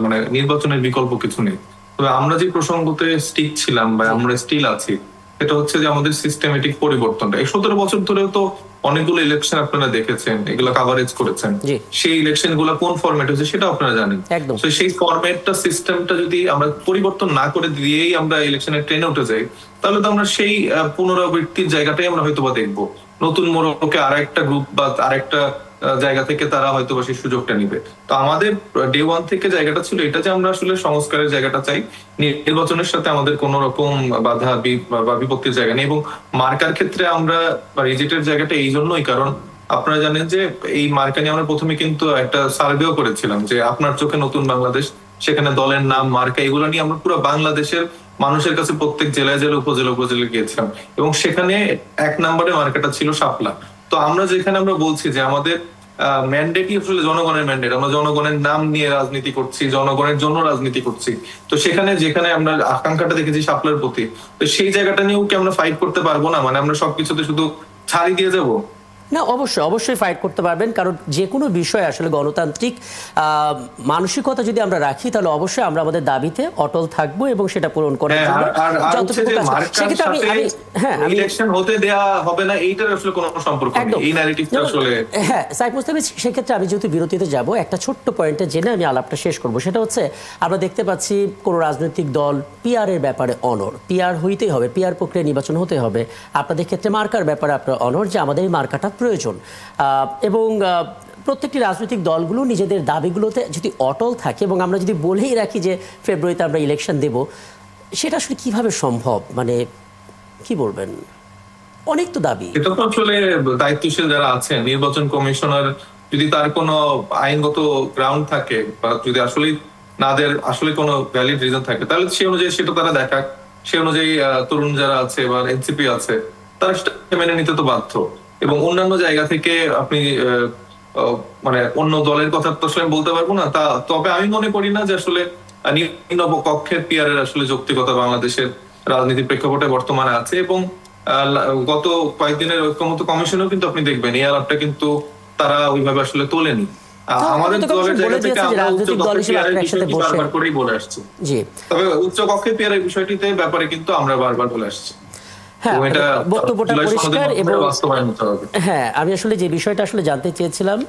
মানে নির্বাচনের বিকল্প কিছু নেই। তবে আমরা যে প্রসঙ্গতে স্টিক ছিলাম বা আমরা স্টিল আছি, এটা হচ্ছে যে আমাদের সিস্টেমেটিক পরিবর্তনটা। এই 17 বছর ধরেও তো অনেকগুলো ইলেকশন আপনারা দেখেছেন, এগুলো কাভারেজ করেছেন। সেই ইলেকশন গুলো কোন ফরম্যাট হচ্ছে সেটা আপনারা জানেন। তো সেই ফরম্যাটটা, সিস্টেমটা যদি আমরা পরিবর্তন না করে দিয়েই আমরা ইলেকশনের ট্রেনে উঠে যাই, তাহলে তো আমরা সেই পুনরাবৃত্তির জায়গাটাই আমরা হয়তোবা দেখবো। নতুন মোড়কে আরেকটা গ্রুপ বা আরেকটা জায়গা থেকে তারা হয়তো সেই সুযোগটা নিবে। তো আমাদের ডে ওয়ান থেকে জায়গাটা ছিল এটা যে আমরা আসলে সংস্কারের জায়গাটা চাই, নির্বাচনের সাথে আমাদের কোন রকম বাধা বা বিপত্তির জায়গা নেই। এবং মার্কার ক্ষেত্রে আমরা রিজেক্টের জায়গাটা এই জন্যই, কারণ আপনারা জানেন যে এই মার্কা নিয়ে আমরা প্রথমে কিন্তু একটা সার্ভেও করেছিলাম যে আপনার চোখে নতুন বাংলাদেশ, সেখানে দলের নাম, মার্কা, এগুলো নিয়ে আমরা পুরো বাংলাদেশের মানুষের কাছে প্রত্যেক জেলায় জেলায় উপজেলা গিয়েছিলাম, এবং সেখানে 1 নম্বরে মার্কাটা ছিল শাপলা। তো আমরা যেখানে আমরা বলছি যে আমাদের ম্যান্ডেটই আসলে জনগণের ম্যান্ডেট, আমরা জনগণের নাম নিয়ে রাজনীতি করছি, জনগণের জন্য রাজনীতি করছি, তো সেখানে যেখানে আমরা আকাঙ্ক্ষাটা দেখেছি শাপলার প্রতি, তো সেই জায়গাটা নিয়েও কি আমরা ফাইট করতে পারবো না? মানে আমরা সবকিছুতে শুধু ছাড়ি দিয়ে যাবো? না, অবশ্যই ফাইট করতে পারবেন, কারণ যে কোনো বিষয় আসলে গণতান্ত্রিক মানসিকতা যদি আমরা রাখি, তাহলে অবশ্যই আমরা আমাদের দাবিতে অটল থাকবো এবং সেটা পূরণ করার জন্য যতটুকু ইলেকশন হতে দেয়া হবে না, এইটার আসলে কোনো সম্পর্ক নেই এই ন্যারেটিভটা আসলে। হ্যাঁ সাইফ মুস্তাফিজ, সেক্ষেত্রে আমি যেহেতু বিরতিতে যাব, একটা ছোট্ট পয়েন্টে জেনে আমি আলাপটা শেষ করব। সেটা হচ্ছে আমরা দেখতে পাচ্ছি কোনো রাজনৈতিক দল পিআর এর ব্যাপারে অনড়, পিআর হইতেই হবে, পিআর প্রক্রিয়া নির্বাচন হতে হবে। আপনাদের ক্ষেত্রে মার্কার ব্যাপারে আপনার অনড় যে আমাদের মার্কাটা প্রয়োজন, এবং প্রত্যেকটি রাজনৈতিক দলগুলো নিজেদের দাবিগুলোতে যদি অটল থাকে, এবং আমরা যদি বলেই রাখি যে ফেব্রুয়ারিতে আমরা ইলেকশন দেব, সেটা আসলে কিভাবে সম্ভব? মানে কি বলবেন, অনেক তো দাবি। এটা তো আসলে দায়িত্বশীল যারা আছেন, নির্বাচন কমিশনার যদি তার কোনো আইনগত গ্রাউন্ড থাকে বা যদি আসলে কোনো ভ্যালিড রিজন থাকে, তাহলে সে অনুযায়ী সেটা তারা দেখাক। সে অনুযায়ী তরুণ যারা আছে বা এনসিপি আছে, তারা সেটা মেনে নিতে তো বাধ্য। এবং অন্যান্য জায়গা থেকে আপনি মানে অন্য দলের কথা তো আসলে বলতে পারবো না। তবে আমি মনে করি না যে আসলে নিম্ন কক্ষের পিআর এর আসলে যৌক্তিকতা বাংলাদেশের রাজনীতির প্রেক্ষাপটে বর্তমানে আছে। এবং গত কয়েকদিনের ঐক্যমত্য কমিশনও কিন্তু আপনি দেখবেন এই আলাপটা কিন্তু তারা ওইভাবে আসলে তোলেনি। আমাদের দলের জায়গা থেকে আমরা উচ্চ কক্ষের পিআর এর বিষয়টি বারবার করেই বলে আসছি। তবে উচ্চ কক্ষের পিআর এর বিষয়টিতে ব্যাপারে কিন্তু আমরা বারবার বলে আসছি। হ্যাঁ, বক্তব্যটা পরিষ্কার। এবং হ্যাঁ, আমি আসলে যে বিষয়টা আসলে জানতে চেয়েছিলাম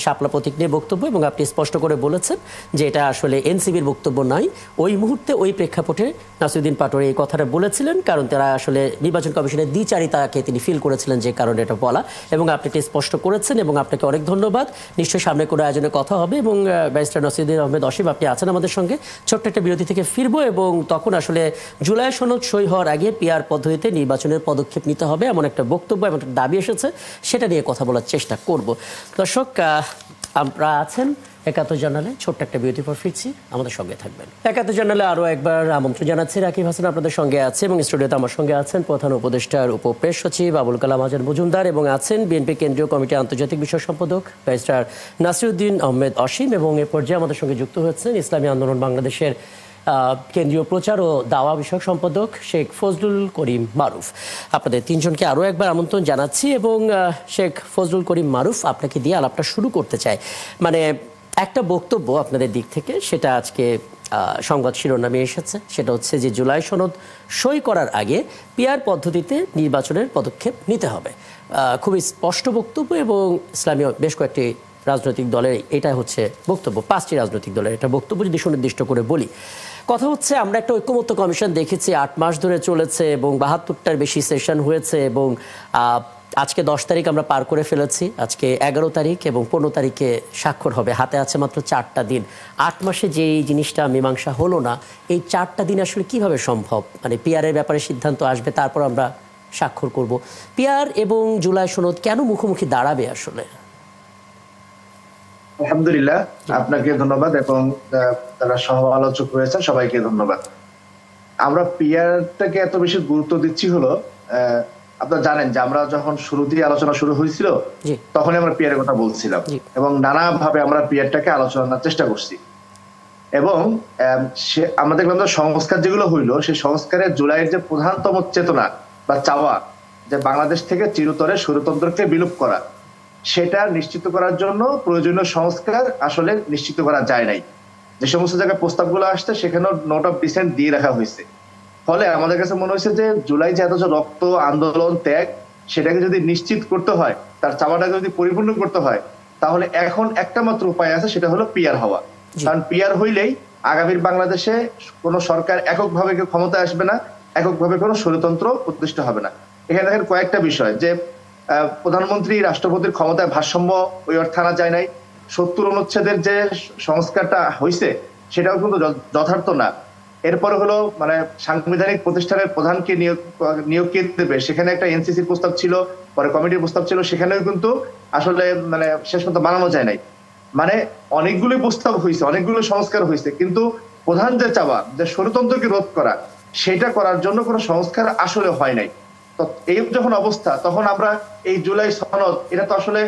শাপলা প্রতীক নিয়ে বক্তব্য, এবং আপনি স্পষ্ট করে বলেছেন যে এটা আসলে এনসিবির বক্তব্য নয়। ওই মুহূর্তে ওই প্রেক্ষাপটে নাসিরউদ্দিন পাটোয়ারি এই কথাটা বলেছিলেন, কারণ তারা আসলে নির্বাচন কমিশনের দ্বিচারিতাকে তিনি ফিল করেছিলেন, যে কারণে এটা বলা, এবং আপনি এটা স্পষ্ট করেছেন, এবং আপনাকে অনেক ধন্যবাদ। নিশ্চয়ই সামনে কোনো আয়োজনে কথা হবে। এবং ব্যারিস্টার নাসিরউদ্দিন আহমেদ অসীম, আপনি আছেন আমাদের সঙ্গে। ছোট্ট একটা বিরতি থেকে ফিরবো, এবং তখন আসলে জুলাই সনদ সই হওয়ার আগে পিআর পদ্ধতিতে নির্বাচনের পদক্ষেপ নিতে হবে, এমন একটা বক্তব্য, এমন একটা দাবি এসেছে, সেটা নিয়ে কথা বলার চেষ্টা করব। দর্শক, আমরা আছেন ৭১ জার্নালে, ছোট্ট একটা বিরতি পর ফিরছি, আমাদের সঙ্গে থাকবেন। ৭১ জার্নালে আরও একবার আমন্ত্রণ জানাচ্ছি। রাকিব হাসান আপনাদের সঙ্গে আছে, এবং স্টুডিওতে আমার সঙ্গে আছেন প্রধান উপদেষ্টার উপপ্রেস সচিব আবুল কালাম আজাদ মজুমদার, এবং আছেন বিএনপি কেন্দ্রীয় কমিটি আন্তর্জাতিক বিষয় সম্পাদক ব্যারিস্টার নাসিরউদ্দিন আহমেদ অসীম, এবং এ পর্যায়ে আমাদের সঙ্গে যুক্ত হচ্ছেন ইসলামী আন্দোলন বাংলাদেশের কেন্দ্রীয় প্রচার ও দাওয়া বিষয়ক সম্পাদক শেখ ফজলুল করিম মারুফ। আপনাদের তিনজনকে আরও একবার আমন্ত্রণ জানাচ্ছি, এবং শেখ ফজলুল করিম মারুফ, আপনাকে দিয়ে আলাপটা শুরু করতে চাই। মানে একটা বক্তব্য আপনাদের দিক থেকে, সেটা আজকে সংবাদ শিরোনামে এসেছে, সেটা হচ্ছে যে জুলাই সনদ সই করার আগে পিআর পদ্ধতিতে নির্বাচনের পদক্ষেপ নিতে হবে। খুবই স্পষ্ট বক্তব্য এবং ইসলামীয় বেশ কয়েকটি রাজনৈতিক দলের এটাই হচ্ছে বক্তব্য, 5টি রাজনৈতিক দলের এটা বক্তব্য যদি সুনির্দিষ্ট করে বলি। কথা হচ্ছে আমরা একটা ঐক্যমত্য কমিশন দেখেছি 8 মাস ধরে চলেছে এবং 72টার বেশি সেশন হয়েছে এবং আজকে 10 তারিখ আমরা পার করে ফেলেছি, আজকে 11 তারিখ এবং 15 তারিখে স্বাক্ষর হবে, হাতে আছে মাত্র 4টা দিন। 8 মাসে যে এই জিনিসটা মীমাংসা হলো না, এই 4টা দিন আসলে কিভাবে সম্ভব? মানে পিআরের ব্যাপারে সিদ্ধান্ত আসবে, তারপর আমরা স্বাক্ষর করব। পিআর এবং জুলাই সনদ কেন মুখোমুখি দাঁড়াবে আসলে? আলহামদুলিল্লাহ, আপনাকে ধন্যবাদ এবং যারা সহ আলোচক রয়েছেন সবাইকে ধন্যবাদ। আমরা পিআরটাকে এত বেশি গুরুত্ব দিচ্ছি হলো, আপনারা জানেন যে আমরা যখন শুরুতেই আলোচনা শুরু হয়েছিল তখনই আমরা পিআর এর কথা বলছিলাম এবং নানাভাবে আমরা পিআরটাকে আলোচনার চেষ্টা করছি এবং আমরা দেখলাম যে সংস্কার যেগুলো হইলো সেই সংস্কারের জুলাইয়ের যে প্রধানতম চেতনা বা চাওয়া যে বাংলাদেশ থেকে চিরতরে স্বৈরতন্ত্রকে বিলুপ করা, সেটা নিশ্চিত করার জন্য প্রয়োজনীয় সংস্কার আসলে নিশ্চিত করা যায় নাই। যে সমস্ত জায়গায় প্রস্তাবগুলো আসছে সেখানেও নোট অফ ডিসেন্ট দিয়ে রাখা হয়েছে। ফলে আমাদের কাছে মনে হয়েছে যে জুলাই যে এত রক্ত আন্দোলন ত্যাগ সেটাকে যদি নিশ্চিত করতে হয়, তার চাওয়াটাকে যদি পরিপূর্ণ করতে হয়, তাহলে এখন একটা মাত্র উপায় আছে, সেটা হলো পিআর হওয়া। কারণ পিআর হইলেই আগামীর বাংলাদেশে কোনো সরকার এককভাবে কেউ ক্ষমতায় আসবে না, এককভাবে কোনো স্বৈরতন্ত্র প্রতিষ্ঠা হবে না। এখানে দেখেন কয়েকটা বিষয়, যে প্রধানমন্ত্রী রাষ্ট্রপতির ক্ষমতায় ভারসাম্য ওই অর্থে আনা যায় নাই, 70 অনুচ্ছেদের যে সংস্কারটা হয়েছে সেটাও কিন্তু যথার্থ না। এরপরে হলো মানে সাংবিধানিক প্রতিষ্ঠানের প্রধানকে নিয়োগ কে দেবে, সেখানে একটা এনসিসির প্রস্তাব ছিল, পরে কমিটির প্রস্তাব ছিল, সেখানেও কিন্তু আসলে মানে শেষ পর্যন্ত বানানো যায় নাই। মানে অনেকগুলো প্রস্তাব হয়েছে, অনেকগুলো সংস্কার হয়েছে, কিন্তু প্রধান যে চাওয়া যে স্বৈরতন্ত্রকে রোধ করা, সেটা করার জন্য কোনো সংস্কার আসলে হয় নাই। তো এই যখন অবস্থা, তখন আমরা এই জুলাই সনদ, এটা তো আসলে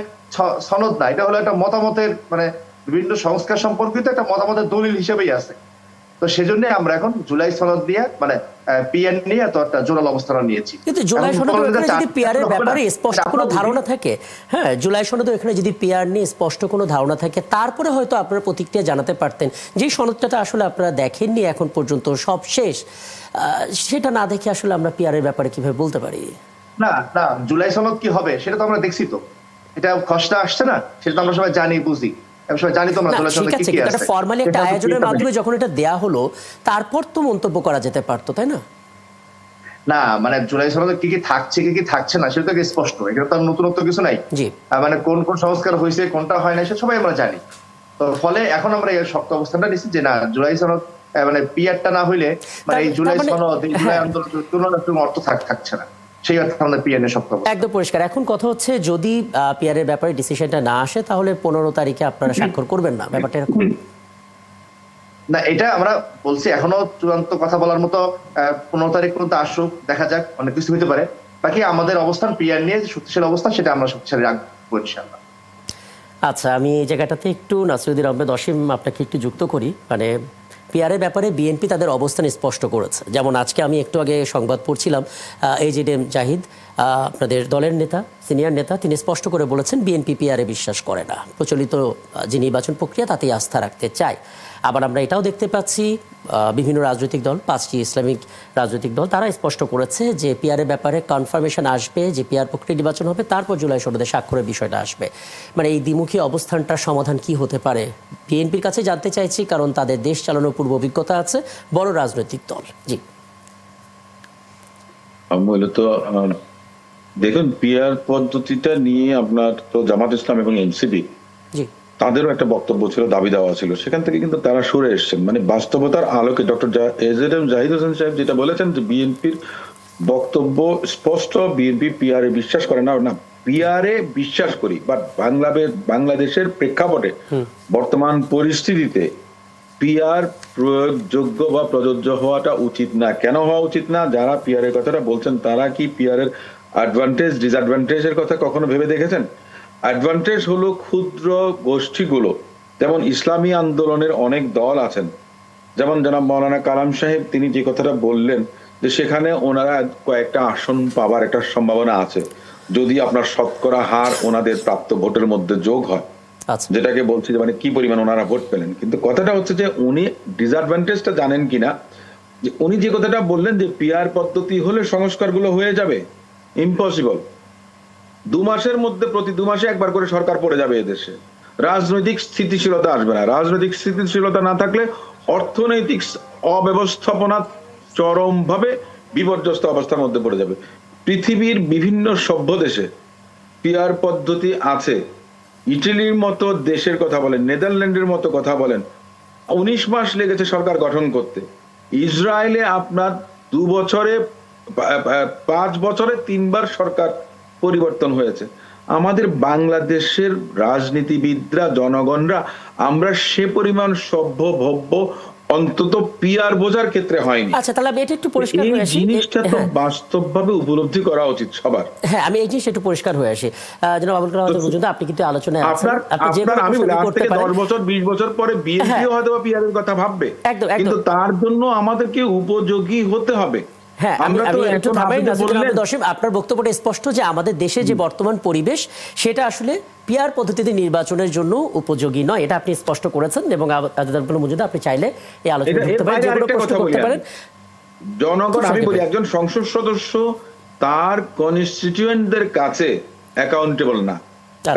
সনদ না, এটা হলো একটা মতামতের মানে বিভিন্ন সংস্কার সম্পর্কিত একটা মতামতের দলিল হিসেবেই আছে। তো সেজন্য আমরা এখন জুলাই সনদ দিয়ে মানে পিআর নিয়ে এত একটা জোরাল অবস্থান নিয়েছি। কিন্তু জুলাই সনদের যদি পিআরের ব্যাপারে স্পষ্ট কোনো ধারণা থাকে, হ্যাঁ জুলাই সনদের এখানে যদি পিআর নিয়ে স্পষ্ট কোনো ধারণা থাকে, তারপরে হয়তো আপনারা প্রতিক্রিয়া জানাতে পারতেন। যে সনদটা আসলে আপনারা দেখেননি এখন পর্যন্ত, সব শেষ, সেটা না দেখে আসলে আমরা পিআরের ব্যাপারে কিভাবে বলতে পারি? না না, জুলাই সনদ কি হবে সেটা তো আমরা দেখছি, তো এটা খসড়া আসছে না, সেটা তো আমরা সবাই জানি বুঝি, ফরমালি একটা আয়োজনের মাধ্যমে যখন এটা দেয়া হলো তারপর তো মন্তব্য করা যেতে পারতো, তাই না? না মানে জুলাই সনদে কি কি থাকছে কি কি থাকছে না সেটা তো স্পষ্ট, এটা তো নতুনত্ব কিছু নাই। মানে কোন কোন সংস্কার হয়েছে কোনটা হয় না সেটা সবাই আমরা জানি। তো ফলে এখন আমরা এই শক্ত অবস্থানটা নিচ্ছি যে না, জুলাই সনদ মানে পিআরটা না হইলে মানে এই জুলাই সনদ এই জুলাই আন্দোলন কোনো অর্থ থাকছে না, সেই অর্থে আমাদের পিআর এর শক্ত অবস্থা একদম পরিষ্কার। এখন কথা হচ্ছে যদি পিআর এর ব্যাপারে ডিসিশনটা না আসে তাহলে 15 তারিখে আপনারা স্বাক্ষর করবেন না, ব্যাপারটা এরকম না। এটা আমরা বলছি, এখনো চূড়ান্ত কথা বলার মতো 15 তারিখ পর্যন্ত আসুক, দেখা যাক, অনেক কিছু হতে পারে। বাকি আমাদের অবস্থান পিআর নিয়ে যে শক্তিশালী অবস্থান, সেটা আমরা শক্তিশালী রাখবো ইনশাআল্লাহ। আচ্ছা, আমি এই জায়গাটাতে একটু নাসিরুদ্দিন আহমেদ অসীম আপনাকে একটু যুক্ত করি। মানে পিআরের ব্যাপারে বিএনপি তাদের অবস্থান স্পষ্ট করেছে। যেমন আজকে আমি একটু আগে সংবাদ পড়ছিলাম, AJM জাহিদ আপনাদের দলের নেতা, সিনিয়র নেতা, তিনি স্পষ্ট করে বলেছেন বিএনপি পিআরে বিশ্বাস করে না, প্রচলিত যে নির্বাচন প্রক্রিয়া তাতেই আস্থা রাখতে চায়। আবার আমরা এটাও দেখতে পাচ্ছি বিভিন্ন রাজনৈতিক দল, 5টি ইসলামিক রাজনৈতিক দল, তারা স্পষ্ট করেছে যে পিআরের ব্যাপারে কনফার্মেশন আসবে, যে পিআর প্রক্রিয়া নির্বাচন হবে, তারপর জুলাই সনদে স্বাক্ষরের বিষয়টা আসবে। মানে এই দ্বিমুখী অবস্থানটার সমাধান কি হতে পারে বিএনপির কাছে জানতে চাইছি, কারণ তাদের দেশ চালানোর পূর্ব অভিজ্ঞতা আছে, বড় রাজনৈতিক দল। জি মূলত দেখুন, পিআর পদ্ধতিটা নিয়ে আপনার তো জামাত ইসলাম এবং এনসিপি তাদেরও একটা বক্তব্য ছিল, দাবি দেওয়া ছিল, সেখান থেকে কিন্তু তারা সরে এসেছেন। মানে বাস্তবতার আলোকে ডক্টর AJM জাহিদ হোসেন সাহেব যেটা বলেছেন যে বিএনপির বক্তব্য স্পষ্ট, বিএনপি পিআরে বিশ্বাস করে না। না, পিআরে বিশ্বাস করি, বাট বাংলাদেশের প্রেক্ষাপটে বর্তমান পরিস্থিতিতে পিআর প্রয়োগযোগ্য বা প্রযোজ্য হওয়াটা উচিত না। কেন হওয়া উচিত না? যারা পিআরের কথাটা বলছেন তারা কি পিআরের অ্যাডভান্টেজ ডিসঅ্যাডভান্টেজের কথা কখনো ভেবে দেখেছেন? অ্যাডভান্টেজ হলো ক্ষুদ্র গোষ্ঠীগুলো, যেমন ইসলামী আন্দোলনের অনেক দল আছেন, যেমন জনাব মাওলানা কালাম সাহেব, তিনি যে কথাটা বললেন যে সেখানে ওনারা কয়েকটা আসন পাওয়ার একটা সম্ভাবনা আছে যদি আপনার শতকরা হার ওনাদের প্রাপ্ত ভোটের মধ্যে যোগ হয়, যেটাকে বলছি যে মানে কি পরিমাণ ওনারা ভোট পেলেন। কিন্তু কথাটা হচ্ছে যে উনি ডিসঅ্যাডভান্টেজটা জানেন কিনা, যে উনি যে কথাটা বললেন যে পিআর পদ্ধতি হলে সংস্কারগুলো হয়ে যাবে, ইম্পসিবল। 2 মাসের মধ্যে প্রতি 2 মাসে একবার করে সরকার পড়ে যাবে এদেশে। রাজনৈতিক স্থিতিশীলতা আসবে না। রাজনৈতিক স্থিতিশীলতা না থাকলে অর্থনৈতিক অব্যবস্থাপনা চরমভাবে বিপর্যস্ত অবস্থার মধ্যে পড়ে যাবে। পৃথিবীর বিভিন্ন সভ্য দেশে পিয়ার পদ্ধতি আছে। ইটালির মতো দেশের কথা বলেন, নেদারল্যান্ডের মতো কথা বলেন, 19 মাস লেগেছে সরকার গঠন করতে। ইসরায়েলে আপনার 2 বছরে 5 বছরে 3 বার সরকার পরিবর্তন হয়েছে। আমাদের বাংলাদেশের রাজনীতিবিদরা, জনগণরা আমরা সে পরিমাণ সভ্য ভব্য অন্তত পিয়ার বোঝার ক্ষেত্রে হয়নি। আচ্ছা, তাহলে আমি এটা একটু পরিষ্কার হয়ে আসি। জিনিসটা তো বাস্তবভাবে উপলব্ধি করা উচিত সবার। হ্যাঁ, আমি এই জিনিস একটু পরিষ্কার হয়ে আসি। জনাব আবুল কালাম আজাদ মজুমদার, আপনি কিন্তু আলোচনায় আছেন। আপনি যে কোনো আমি বলি, আজ করতে থেকে পারেন। 10 বছর 20 বছর পরে বিএনপিও হয়তো পিয়ারের কথা ভাববে, কিন্তু তার জন্য আমাদেরকে উপযোগী হতে হবে। হ্যাঁ, আমি একটু থামাই। দর্শক, আপনার বক্তব্যটা স্পষ্ট যে আমাদের দেশে যে বর্তমান পরিবেশ সেটা আসলে পিয়ার পদ্ধতিতে নির্বাচনের জন্য উপযোগী নয়, এটা আপনি স্পষ্ট করেছেন। এবং আজাদ মজুমদার, আপনি চাইলে এই আলোচনা করতে পারেন, যে কোনো প্রশ্ন করতে পারেন। জনগণ, আমি বলি, একজন সংসদ সদস্য তার কনস্টিটিউয়েন্টদের কাছে অ্যাকাউন্টেবল না,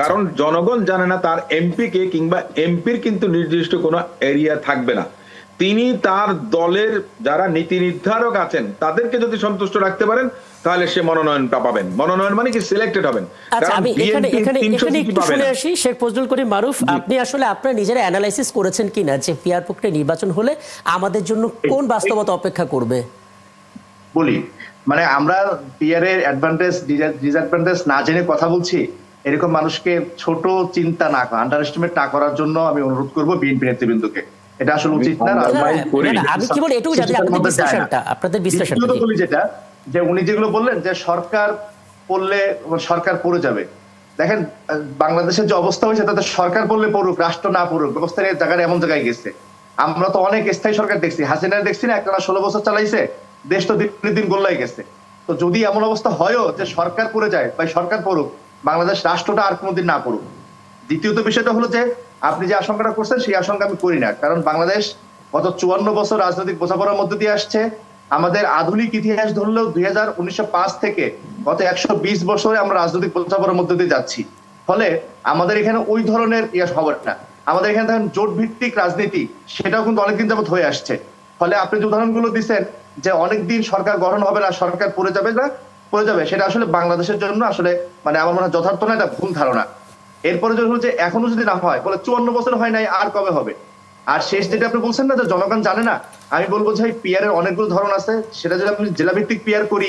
কারণ জনগণ জানে না তার এমপি কে, কিংবা এমপির কিন্তু নির্দিষ্ট কোনো এরিয়া থাকবে না। তিনি তার দলের যারা নীতি নির্ধারক আছেন তাদেরকে যদি সন্তুষ্ট রাখতে পারেন তাহলে সে মনোনয়নটা পাবেন। মনোনয়ন মানে কি সিলেক্টেড হবেন। আচ্ছা, আমি এখানে একটু শুনে আসি। শেখ ফজলুল করিম মারুফ, আপনি আসলে আপনার নিজেরা অ্যানালাইসিস করেছেন কিনা যে পিয়ার প্রক্রিয়া নির্বাচন হলে আমাদের জন্য কোন বাস্তবতা অপেক্ষা করবে? বলি, মানে আমরা পিয়ারের অ্যাডভান্টেজ ডিসঅ্যাডভান্টেজ না জেনে কথা বলছি, এরকম মানুষকে ছোট চিন্তা না করা, আন্ডার এস্টিমেট না করার জন্য আমি অনুরোধ করবো বিএনপি নেতৃবৃন্দকে। এটা আসলে উচিত না। আমি কি বলি, এটুকু জানি আপনাদের বিশ্লেষণটা বলি, যেটা যে উনি যেগুলো বললেন যে সরকার পড়লে সরকার পড়ে যাবে। দেখেন, বাংলাদেশের যে অবস্থা হয়েছে তাতে সরকার পড়লে পড়ুক, রাষ্ট্র না পড়ুক, ব্যবস্থার জায়গায় এমন জায়গায় গেছে। আমরা তো অনেক স্থায়ী সরকার দেখছি, হাসিনার দেখছি না, একটা 16 বছর চালাইছে, দেশ তো দিন দিন গোল্লাই গেছে। তো যদি এমন অবস্থা হয়ও যে সরকার পড়ে যায় বা সরকার পড়ুক, বাংলাদেশ রাষ্ট্রটা আর কোনোদিন না পড়ুক। দ্বিতীয়ত বিষয়টা হলো যে আপনি যে আশঙ্কাটা করছেন সেই আশঙ্কা আমি করি না, কারণ বাংলাদেশ গত 54 বছর রাজনৈতিক বোঝাপড়ার মধ্যে দিয়ে আসছে। আমাদের আধুনিক ইতিহাস ধরলেও 1905 থেকে গত 120 বছরে আমরা রাজনৈতিক বোঝাপড়ার মধ্যে দিয়ে যাচ্ছি। ফলে আমাদের এখানে ওই ধরনের খবর না। আমাদের এখানে দেখেন জোট ভিত্তিক রাজনীতি, সেটাও কিন্তু অনেকদিন যাবত হয়ে আসছে। ফলে আপনি যে উদাহরণগুলো দিচ্ছেন যে অনেকদিন সরকার গঠন হবে না, সরকার পড়ে যাবে, সেটা আসলে বাংলাদেশের জন্য আসলে মানে আমার মনে হয় যথার্থ না, এটা ভুল ধারণা। এরপরে যদি হচ্ছে এখনো যদি না হয়, বলে 54 বছর হয় নাই, আর কবে হবে? আর শেষ যেটা আপনি বলছেন না যে জনগণ জানে না, আমি বলবো যে পিয়ারের অনেকগুলো ধরন আছে। সেটা যদি আমি জেলা ভিত্তিক পিয়ার করি,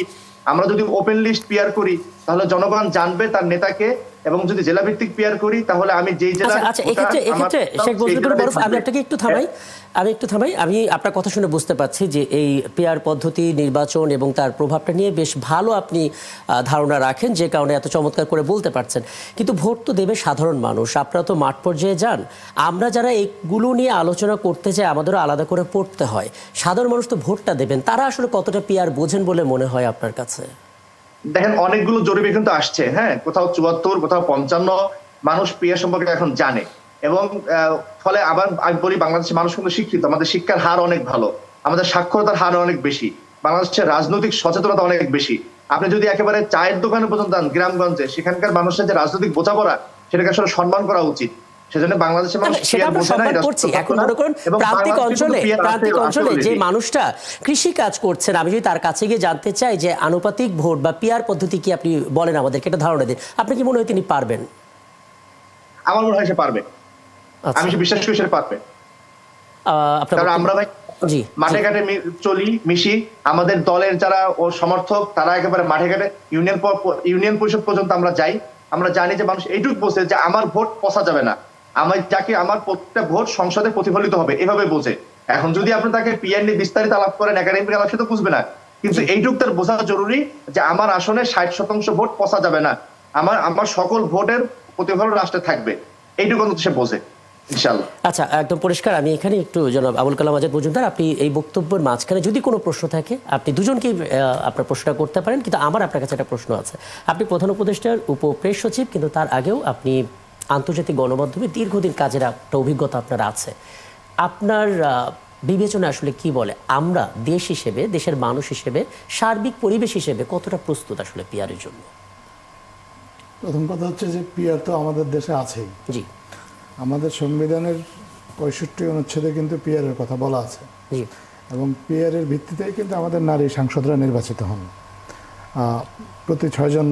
আমরা যদি ওপেন লিস্ট পিয়ার করি তাহলে জনগণ জানবে তার নেতাকে, এবং যদি জেলা ভিত্তিক পিয়ার করি তাহলে আমি যেই জেলা। আচ্ছা, এক্ষেত্রে শেখ ফজলুল করিম মারুফ, আমি আপনাকে একটু থামাই। আমি আপনার কথা শুনে বুঝতে পারছি যে এই পিয়ার পদ্ধতি নির্বাচন এবং তার প্রভাবটা নিয়ে বেশ ভালো আপনি ধারণা রাখেন, যে কারণে এত চমৎকার করে বলতে পারছেন। কিন্তু ভোট তো দেবে সাধারণ মানুষ, আপনারা তো মাঠ পর্যায়ে যান। আমরা যারা এইগুলো নিয়ে আলোচনা করতে চাই আমাদেরও আলাদা করে পড়তে হয়। সাধারণ মানুষ তো ভোটটা দেবেন, তারা আসলে কতটা পিয়ার বোঝেন বলে মনে হয় আপনার কাছে? দেখেন, অনেকগুলো জরিপে কিন্তু আসছে, হ্যাঁ, কোথাও 74, কোথাও 55 মানুষ পিয়ার সম্পর্কে এখন জানে। এবং ফলে আবার আমি বলি, বাংলাদেশের মানুষ কিন্তু শিক্ষিত, আমাদের শিক্ষার হার অনেক ভালো, আমাদের সাক্ষরতার হার অনেক বেশি, বাংলাদেশের রাজনৈতিক সচেতনতা অনেক বেশি। আপনি যদি একেবারে চায়ের দোকানে পর্যন্ত যান গ্রামগঞ্জে, সেখানকার মানুষের যে রাজনৈতিক বোঝাপড়া, সেটাকে আসলে সম্মান করা উচিত। সেজন্য বাংলাদেশের মানুষ এখন মনে করুন প্রান্তিক অঞ্চলে যে মানুষটা কৃষি কাজ করছেন, আমি যদি তার কাছে গিয়ে জানতে চাই যে আনুপাতিক ভোট বা পিয়ার পদ্ধতি কি, আপনি বলেন আমাদেরকে একটা ধারণা দিন, আপনি কি মনে হয় তিনি পারবেন? আমার মনে হয় সে পারবে, আমি বিশ্বাস করি সে পারবে। আমরা ভাই মাঠে ঘাটে চলি, মিশি, আমাদের দলের যারা ও সমর্থক তারা একেবারে মাঠে ঘাটে ইউনিয়ন পরিষদ পর্যন্ত আমরা যাই। আমরা জানি যে মানুষ এইটুকু বোঝে যে আমার ভোট পচা যাবে না, আমার প্রত্যেকটা ভোট সংসদে প্রতিফলিত হবে, এভাবে বোঝে। এখন যদি আপনি তাকে পিয়ার নিয়ে বিস্তারিত আলাপ করেন, একাডেমিক আলাপ, সে তো বুঝবে না। কিন্তু এইটুকু তার বোঝা জরুরি যে আমার আসনে 60% ভোট পচা যাবে না, আমার সকল ভোটের প্রতিফলন রাষ্ট্রে থাকবে, এইটুকু সে বোঝে ইনশাআল্লাহ। আচ্ছা, একদম পরিষ্কার। আমি এখানে একটু জনাব আবুল কালাম আজাদ মজুমদার, আপনি এই বক্তব্যের মাঝখানে যদি কোনো প্রশ্ন থাকে আপনি দুজনকেই আপনার প্রশ্নটা করতে পারেন, কিন্তু আমার আপনার কাছে একটা প্রশ্ন আছে। আপনি প্রধান উপদেষ্টার উপপ্রেস সচিব, কিন্তু তার আগেও আপনি আন্তর্জাতিক গণমাধ্যমে দীর্ঘদিন কাজের একটা অভিজ্ঞতা আপনার আছে। আপনার বিবেচনা আসলে কি বলে, আমরা দেশ হিসেবে, দেশের মানুষ হিসেবে, সার্বিক পরিবেশ হিসেবে কতটা প্রস্তুত আসলে পিয়ারের জন্য? প্রথম কথা হচ্ছে যে পিআর তো আমাদের দেশে আছেই। জি আমাদের সংবিধানের 65 অনুচ্ছেদে কিন্তু পিআরের কথা বলা আছে জি এবং পিআরের ভিত্তিতেই কিন্তু আমাদের নারী সাংসদরা নির্বাচিত হন। প্রতি 6 জন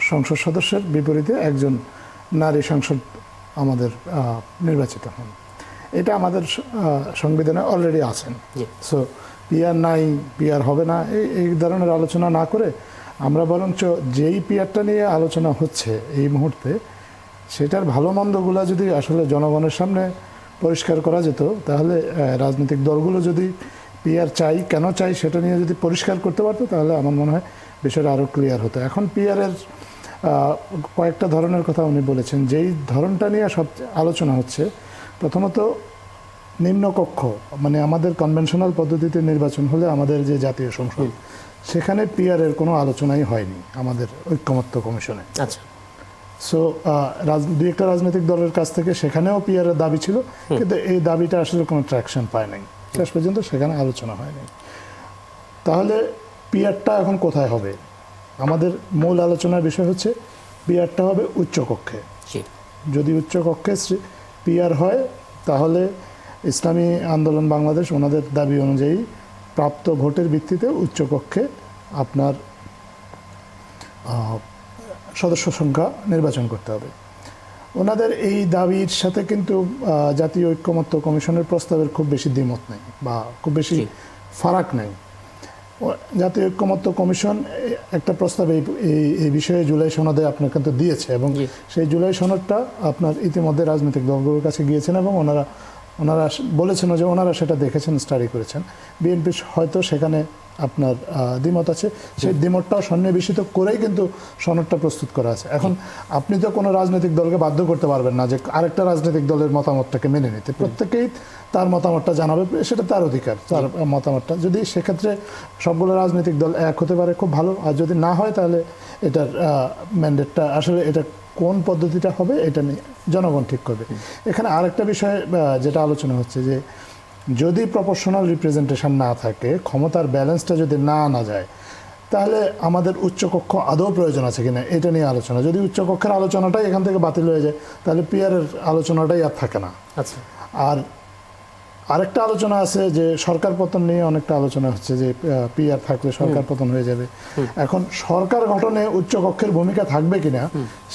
সংসদ সদস্যের বিপরীতে একজন নারী সাংসদ আমাদের নির্বাচিত হন। এটা আমাদের সংবিধানে অলরেডি আছেন। সো পিআর নাই, পিআর হবে না, এই ধরনের আলোচনা না করে আমরা বরঞ্চ যেই পিআরটা নিয়ে আলোচনা হচ্ছে এই মুহূর্তে, সেটার ভালো মন্দগুলো যদি আসলে জনগণের সামনে পরিষ্কার করা যেত, তাহলে রাজনৈতিক দলগুলো যদি পিআর চাই, কেন চাই, সেটা নিয়ে যদি পরিষ্কার করতে পারতো, তাহলে আমার মনে হয় বিষয়টা আরও ক্লিয়ার হতো। এখন পিআরের কয়েকটা ধরনের কথা উনি বলেছেন, যেই ধরনটা নিয়ে সব আলোচনা হচ্ছে, প্রথমত নিম্নকক্ষ, মানে আমাদের কনভেনশনাল পদ্ধতিতে নির্বাচন হলে আমাদের যে জাতীয় সংসদ, সেখানে পিআরের কোনো আলোচনাই হয়নি আমাদের ঐক্যমত্য কমিশনে। আচ্ছা। সো দুই একটা রাজনৈতিক দলের কাছ থেকে সেখানেও পিআরের দাবি ছিল, কিন্তু এই দাবিটা আসলে কোনো ট্র্যাকশন পায় নাই, শেষ পর্যন্ত সেখানে আলোচনা হয়নি। তাহলে পিআরটা এখন কোথায় হবে? আমাদের মূল আলোচনার বিষয় হচ্ছে পিআরটা হবে উচ্চকক্ষে। যদি উচ্চকক্ষে পিআর হয়, তাহলে ইসলামী আন্দোলন বাংলাদেশ ওনাদের দাবি অনুযায়ী প্রাপ্ত ভোটের ভিত্তিতে উচ্চকক্ষে আপনার সদস্য সংখ্যা নির্বাচন করতে হবে। ওনাদের এই দাবির সাথে কিন্তু জাতীয় ঐক্যমত্য কমিশনের প্রস্তাবের খুব বেশি দ্বিমত নেই বা খুব বেশি ফারাক নেই। জাতীয় ঐক্যমত্য কমিশন একটা প্রস্তাব এই বিষয়ে জুলাই সনদে আপনার কিন্তু দিয়েছে এবং সেই জুলাই সনদটা আপনার ইতিমধ্যে রাজনৈতিক দলগুলোর কাছে গিয়েছেন এবং ওনারা বলেছেন যে ওনারা সেটা দেখেছেন, স্টাডি করেছেন। বিএনপি হয়তো সেখানে আপনার দ্বিমত আছে, সেই দ্বিমতটাও সন্নিবেশিত করেই কিন্তু সনদটা প্রস্তুত করা আছে। এখন আপনি তো কোনো রাজনৈতিক দলকে বাধ্য করতে পারবেন না যে আরেকটা রাজনৈতিক দলের মতামতটাকে মেনে নিতে। প্রত্যেকেই তার মতামতটা জানাবে, সেটা তার অধিকার, তার মতামতটা। যদি সেক্ষেত্রে সবগুলো রাজনৈতিক দল এক হতে পারে, খুব ভালো। আর যদি না হয়, তাহলে এটার ম্যান্ডেটটা আসলে এটা কোন পদ্ধতিটা হবে এটা নিয়ে জনগণ ঠিক করবে। এখানে আরেকটা বিষয় যেটা আলোচনা হচ্ছে যে যদি প্রপোর্শনাল রিপ্রেজেন্টেশন না থাকে, ক্ষমতার ব্যালেন্সটা যদি না আনা যায়, তাহলে আমাদের উচ্চকক্ষ আদৌ প্রয়োজন আছে কিনা এটা নিয়ে আলোচনা। যদি উচ্চকক্ষের আলোচনাটাই এখান থেকে বাতিল হয়ে যায়, তাহলে পিআরের আলোচনাটাই আর থাকে না। আচ্ছা। আর আরেকটা আলোচনা আছে যে সরকার পতন নিয়ে অনেকটা আলোচনা হচ্ছে যে পিআর থাকলে সরকার পতন হয়ে যাবে। এখন সরকার গঠনে উচ্চকক্ষের ভূমিকা থাকবে কিনা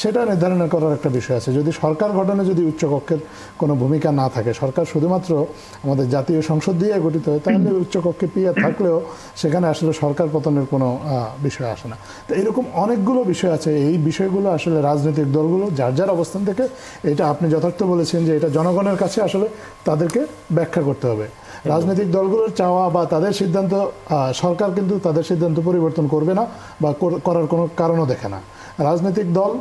সেটা নির্ধারণ করার একটা বিষয় আছে। যদি সরকার গঠনে যদি উচ্চকক্ষের কোনো ভূমিকা না থাকে, সরকার শুধুমাত্র আমাদের জাতীয় সংসদ দিয়ে গঠিত হয়, তাহলে উচ্চকক্ষে পিআর থাকলেও সেখানে আসলে সরকার পতনের কোনো বিষয় আসে না। তো এরকম অনেকগুলো বিষয় আছে। এই বিষয়গুলো আসলে রাজনৈতিক দলগুলো যার যার অবস্থান থেকে, এটা আপনি যথার্থ বলেছেন যে এটা জনগণের কাছে আসলে তাদেরকে ব্যাখ্যা করতে হবে। রাজনৈতিক দলগুলোর চাওয়া বা তাদের সিদ্ধান্ত, সরকার কিন্তু তাদের সিদ্ধান্ত পরিবর্তন করবে না বা করার কোনো কারণও দেখে না। রাজনৈতিক দল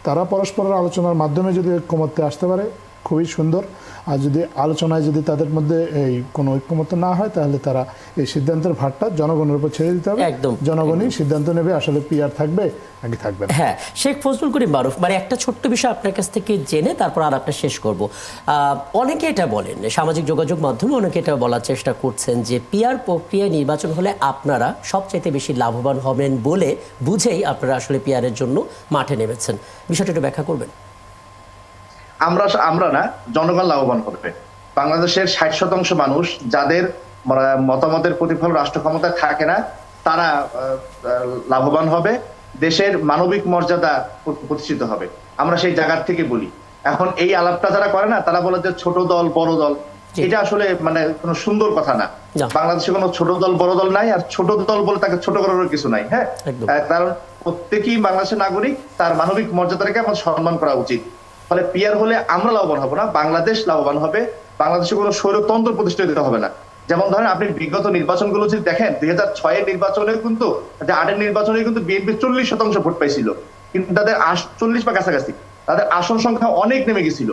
তারা পরস্পরের আলোচনার মাধ্যমে যদি ঐক্যমত্যে আসতে পারে, খুবই সুন্দর। আর যদি আলোচনায় যদি তাদের মধ্যে এই কোনো ঐক্যমত্য না হয়, তাহলে তারা এই সিদ্ধান্তের ভারটা জনগণের উপর ছেড়ে দিতে হবে। একদম জনগণই সিদ্ধান্ত নেবে আসলে পিআর থাকবে নাকি থাকবে না। হ্যাঁ, শেখ ফজলুল করিম মারুফ, মানে একটা ছোট্ট বিষয় আপনার কাছ থেকে জেনে তারপর আর একটা শেষ করব। অনেকে এটা বলেন, সামাজিক যোগাযোগ মাধ্যমে অনেকে এটা বলার চেষ্টা করছেন যে পিআর প্রক্রিয়ায় নির্বাচন হলে আপনারা সবচাইতে বেশি লাভবান হবেন বলে বুঝেই আপনারা আসলে পিআরের জন্য মাঠে নেমেছেন। বিষয়টা একটু ব্যাখ্যা করবেন? আমরা না, জনগণ লাভবান করবে। বাংলাদেশের 60% মানুষ যাদের মতামতের প্রতিফলন রাষ্ট্র ক্ষমতায় থাকে না, তারা লাভবান হবে, দেশের মানবিক মর্যাদা প্রতিষ্ঠিত হবে। আমরা সেই জায়গার থেকে বলি। এখন এই আলাপটা যারা করে না, তারা বলে যে ছোট দল বড় দল, এটা আসলে মানে কোনো সুন্দর কথা না। বাংলাদেশে কোনো ছোট দল বড় দল নাই, আর ছোট দল বলে তাকে ছোট করার কিছু নাই। হ্যাঁ, কারণ প্রত্যেকেই বাংলাদেশের নাগরিক, তার মানবিক মর্যাদাকে আমাদের সম্মান করা উচিত। ফলে পিআর হলে আমরা লাভবান হবো না, বাংলাদেশ লাভবান হবে। বাংলাদেশে কোনো স্বৈরতন্ত্র প্রতিষ্ঠিত হবে না। যেমন ধরেন আপনি বিগত নির্বাচনগুলো যদি দেখেন, 2006-এর নির্বাচনে কিন্তু, 2008-এর নির্বাচনে কিন্তু বিএনপি 40% ভোট পাইছিল, কিন্তু তাদের 40 বা কাছাকাছি তাদের আসন সংখ্যা অনেক নেমে গেছিল।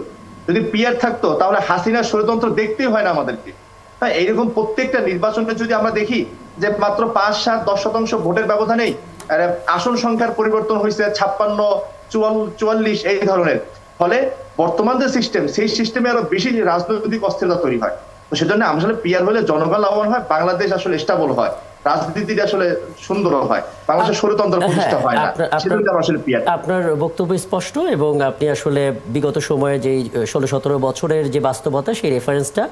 যদি পিআর থাকতো, তাহলে হাসিনার স্বৈরতন্ত্র দেখতেই হয় না আমাদেরকে। তাই এইরকম প্রত্যেকটা নির্বাচনে যদি আমরা দেখি যে মাত্র 5, 7, 10% ভোটের ব্যবধানেই আসন সংখ্যার পরিবর্তন হয়েছে 56, 44 এই ধরনের। ফলে বর্তমান যে সিস্টেম, সেই সিস্টেমে আরো বেশি রাজনৈতিক অস্থিরতা তৈরি হয়। তো সেজন্য আসলে পিআর হলে জনগণ লাভবান হয়, বাংলাদেশ আসলে স্টেবল হয়। রাজনীতিটা আসলে সুন্দর হয়, বাংলাদেশের ষড়যন্ত্র প্রতিষ্ঠা হয় না, সেটা আসলে পিয়ার। আপনার বক্তব্য স্পষ্ট এবং আপনি আসলে বিগত সময়ে যে 16-17 বছরের যে বাস্তবতা সেই রেফারেন্সটা,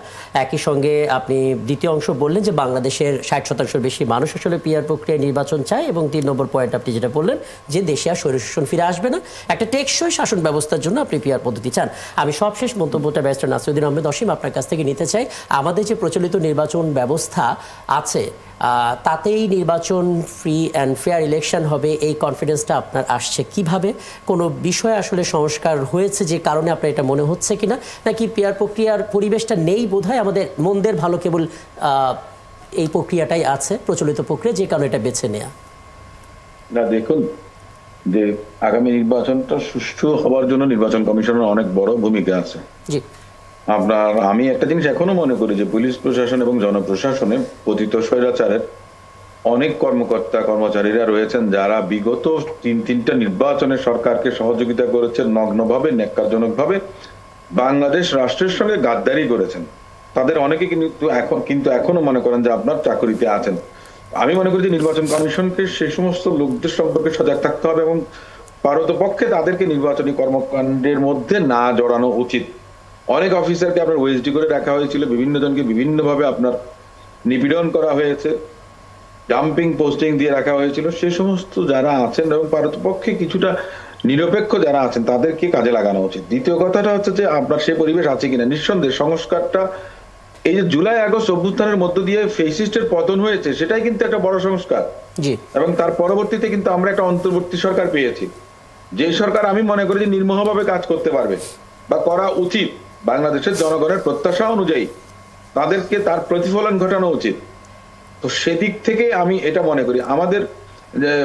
একই সঙ্গে আপনি দ্বিতীয় অংশ বললেন যে বাংলাদেশের 60% বেশি মানুষ আসলে পিয়ার প্রক্রিয়ায় নির্বাচন চায়, এবং 3 নম্বর পয়েন্ট আপনি যেটা বললেন যে দেশে আর স্বৈরশাসন ফিরে আসবে না, একটা টেকসই শাসন ব্যবস্থার জন্য আপনি পিয়ার পদ্ধতি চান। আমি সবশেষ মন্তব্যটা ব্যারিস্টার নাসিরউদ্দিন আহমেদ অসীম আপনার কাছ থেকে নিতে চাই। আমাদের যে প্রচলিত নির্বাচন ব্যবস্থা আছে তাতেই নির্বাচন ফ্রি অ্যান্ড ফেয়ার ইলেকশন হবে, এই কনফিডেন্সটা আপনার আসছে কিভাবে? কোনো বিষয়ে আসলে সংস্কার হয়েছে যে কারণে আপনার এটা মনে হচ্ছে কিনা, নাকি পিয়ার প্রক্রিয়ার পরিবেশটা নেই বোধহয়, আমাদের মন্দের ভালো কেবল এই প্রক্রিয়াটাই আছে, প্রচলিত প্রক্রিয়া, যে কারণে এটা বেছে নেওয়া? না, দেখুন যে আগামী নির্বাচনটা সুষ্ঠু হওয়ার জন্য নির্বাচন কমিশনের অনেক বড় ভূমিকা আছে। জি, আমি একটা জিনিস এখনো মনে করি যে পুলিশ প্রশাসন এবং জনপ্রশাসনে পতিত স্বৈরাচারের অনেক কর্মকর্তা কর্মচারীরা রয়েছেন যারা বিগত 3টা নির্বাচনে সরকারকে সহযোগিতা করেছেন, নগ্নভাবে ন্যাক্কারজনকভাবে বাংলাদেশ রাষ্ট্রের সঙ্গে গাদ্দারি করেছেন। তাদের অনেকে কিন্তু এখনো মনে করেন যে আপনার চাকরিতে আছেন। আমি মনে করি যে নির্বাচন কমিশনকে সেই সমস্ত লোকদের সম্পর্কে সজাগ থাকতে হবে এবং পারতপক্ষে তাদেরকে নির্বাচনী কর্মকাণ্ডের মধ্যে না জড়ানো উচিত। অনেক অফিসারকে আপনার ওএসডি করে রাখা হয়েছিল, বিভিন্ন জনকে বিভিন্নভাবে আপনার নিপীড়ন করা হয়েছে, ডাম্পিং পোস্টিং দিয়ে রাখা হয়েছিল। সে সমস্ত যারা আছেন এবং পারতপক্ষে কিছুটা নিরপেক্ষ যারা আছেন তাদেরকে কাজে লাগানো উচিত। দ্বিতীয় কথাটা হচ্ছে যে আপনার সে পরিবেশ আছে কিনা। নিঃসন্দেহে সংস্কারটা, এই যে জুলাই আগস্ট অভ্যুত্থানের মধ্য দিয়ে ফেসিস্টের পতন হয়েছে, সেটাই কিন্তু একটা বড় সংস্কার। এবং তার পরবর্তীতে কিন্তু আমরা একটা অন্তর্বর্তী সরকার পেয়েছি, যে সরকার আমি মনে করি যে নির্মোহভাবে কাজ করতে পারবে বা করা উচিত। বাংলাদেশের জনগণের প্রত্যাশা অনুযায়ী তাদেরকে তার প্রতিফলন ঘটানো উচিত। তো সেদিক থেকে আমি এটা মনে করি। আমাদের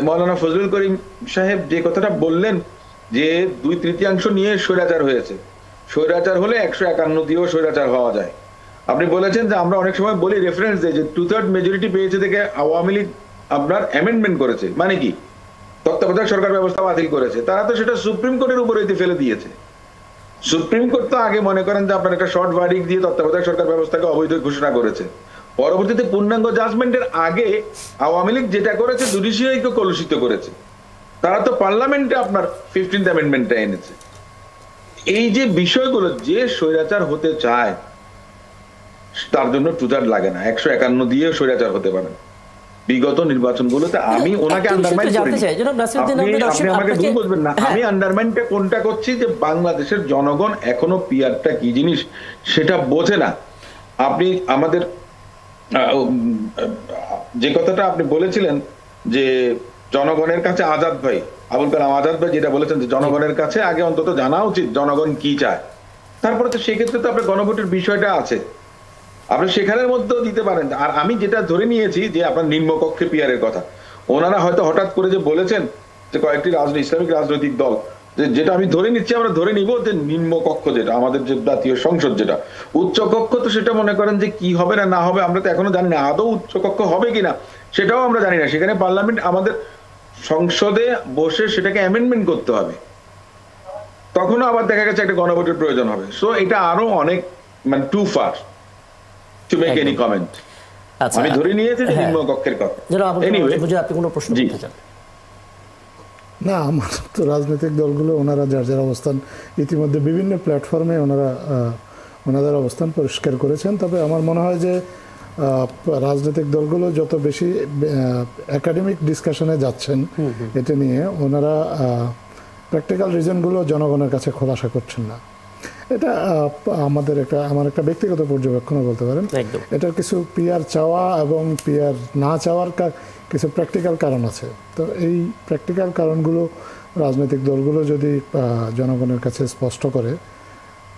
মৌলানা ফজলুল করিম সাহেব যে কথাটা বললেন যে 2/3 নিয়ে স্বৈরাচার হয়েছে, স্বৈরাচার হলে 151 দিয়েও স্বৈরাচার হওয়া যায়। আপনি বলেছেন যে আমরা অনেক সময় বলি, রেফারেন্স দেয় যে 2/3 মেজরিটি পেয়েছে থেকে আওয়ামী লীগ আপনার অ্যামেন্ডমেন্ট করেছে, মানে কি তত্ত্বাবধায়ক সরকার ব্যবস্থা বাতিল করেছে। তারা তো সেটা সুপ্রিম কোর্টের উপরে ফেলে দিয়েছে। সুপ্রিম কোর্ট তো আগে মনে করেন যে আপনার একটা শর্ট ভার্ডিক্ট দিয়ে তত্ত্বাবধায়ক সরকার ব্যবস্থাকে অবৈধ ঘোষণা করেছে। পরবর্তীতে পূর্ণাঙ্গ জাজমেন্টের আগে আওয়ামী লীগ যেটা করেছে জুডিশিয়ারিকে কলুষিত করেছে। তারা তো পার্লামেন্টে আপনার 15th অ্যামেন্ডমেন্টটা এনেছে। এই যে বিষয়গুলো, যে স্বৈরাচার হতে চায় তার জন্য 2/3 লাগে না, 151 দিয়ে স্বৈরাচার হতে পারে। বিগত নির্বাচনগুলোতে আমি ওনাকে আন্ডারমাইন করি, আপনি আমাকে ভুল বুঝবেন না। আমি আন্ডারমাইনটা কোনটা করছি যে বাংলাদেশের জনগণ এখনো পিয়ারটা কি জিনিস সেটা বোঝে না। আপনি আমাদের যে কথাটা আপনি বলেছিলেন যে জনগণের কাছে, আজাদ ভাই, আবুল কালাম আজাদ ভাই যেটা বলেছেন যে জনগণের কাছে আগে অন্তত জানা উচিত জনগণ কি চায়, তারপরে তো সেক্ষেত্রে তো আপনার গণভোটের বিষয়টা আছে, আপনি সেখানের মধ্যেও দিতে পারেন। আর আমি যেটা ধরে নিয়েছি যে আপনার নিম্নকক্ষে পিয়ারের কথা, ওনারা হয়তো হঠাৎ করে যে বলেছেন যে কয়েকটি ইসলামিক রাজনৈতিক দল, যেটা আমি ধরে নিচ্ছি, আমরা ধরে নিব যে নিম্নকক্ষ যেটা আমাদের যে জাতীয় সংসদ, যেটা উচ্চকক্ষ তো সেটা মনে করেন যে কি হবে না না হবে আমরা তো এখনো জানি না, আদৌ উচ্চকক্ষ হবে কিনা সেটাও আমরা জানি না। সেখানে পার্লামেন্ট আমাদের সংসদে বসে সেটাকে অ্যামেন্ডমেন্ট করতে হবে, তখনও আবার দেখা গেছে একটা গণভোটের প্রয়োজন হবে। সো এটা আরো অনেক মানে too far to make any comment. আমি ধরে নিয়েছি যে নিম্নকক্ষের কথা। এনিওয়ে, আপনি কোনো প্রশ্ন করতে চান? না, আমার তো রাজনৈতিক দলগুলো ওনারা যার যার অবস্থান ইতিমধ্যে বিভিন্ন প্ল্যাটফর্মে ওনাদের অবস্থান পরিষ্কার করেছেন। তবে আমার মনে হয় যে রাজনৈতিক দলগুলো যত বেশি একাডেমিক ডিসকাশনে যাচ্ছেন এটা নিয়ে, ওনারা প্র্যাকটিক্যাল রিজনগুলো জনগণের কাছে খোলাসা করছেন না। এটা আমার একটা ব্যক্তিগত পর্যবেক্ষণও বলতে পারেন। এটার কিছু পিয়ার চাওয়া এবং পিয়ার না চাওয়ার কিছু প্র্যাকটিক্যাল কারণ আছে। তো এই প্র্যাকটিক্যাল কারণগুলো রাজনৈতিক দলগুলো যদি জনগণের কাছে স্পষ্ট করে,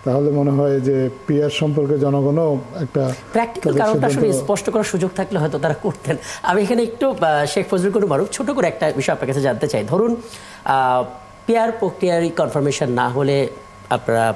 তাহলে মনে হয় যে পিয়ার সম্পর্কে জনগণও একটা প্র্যাকটিক্যাল কারণটা আসলে স্পষ্ট করার সুযোগ থাকলে হয়তো তারা করতেন। আমি এখানে একটু শেখ ফজলুল করিম মারুফ ছোট করে একটা বিষয় আপনার কাছে জানতে চাই। ধরুন পিয়ার প্রক্রিয়ার কনফার্মেশন না হলে আপনারা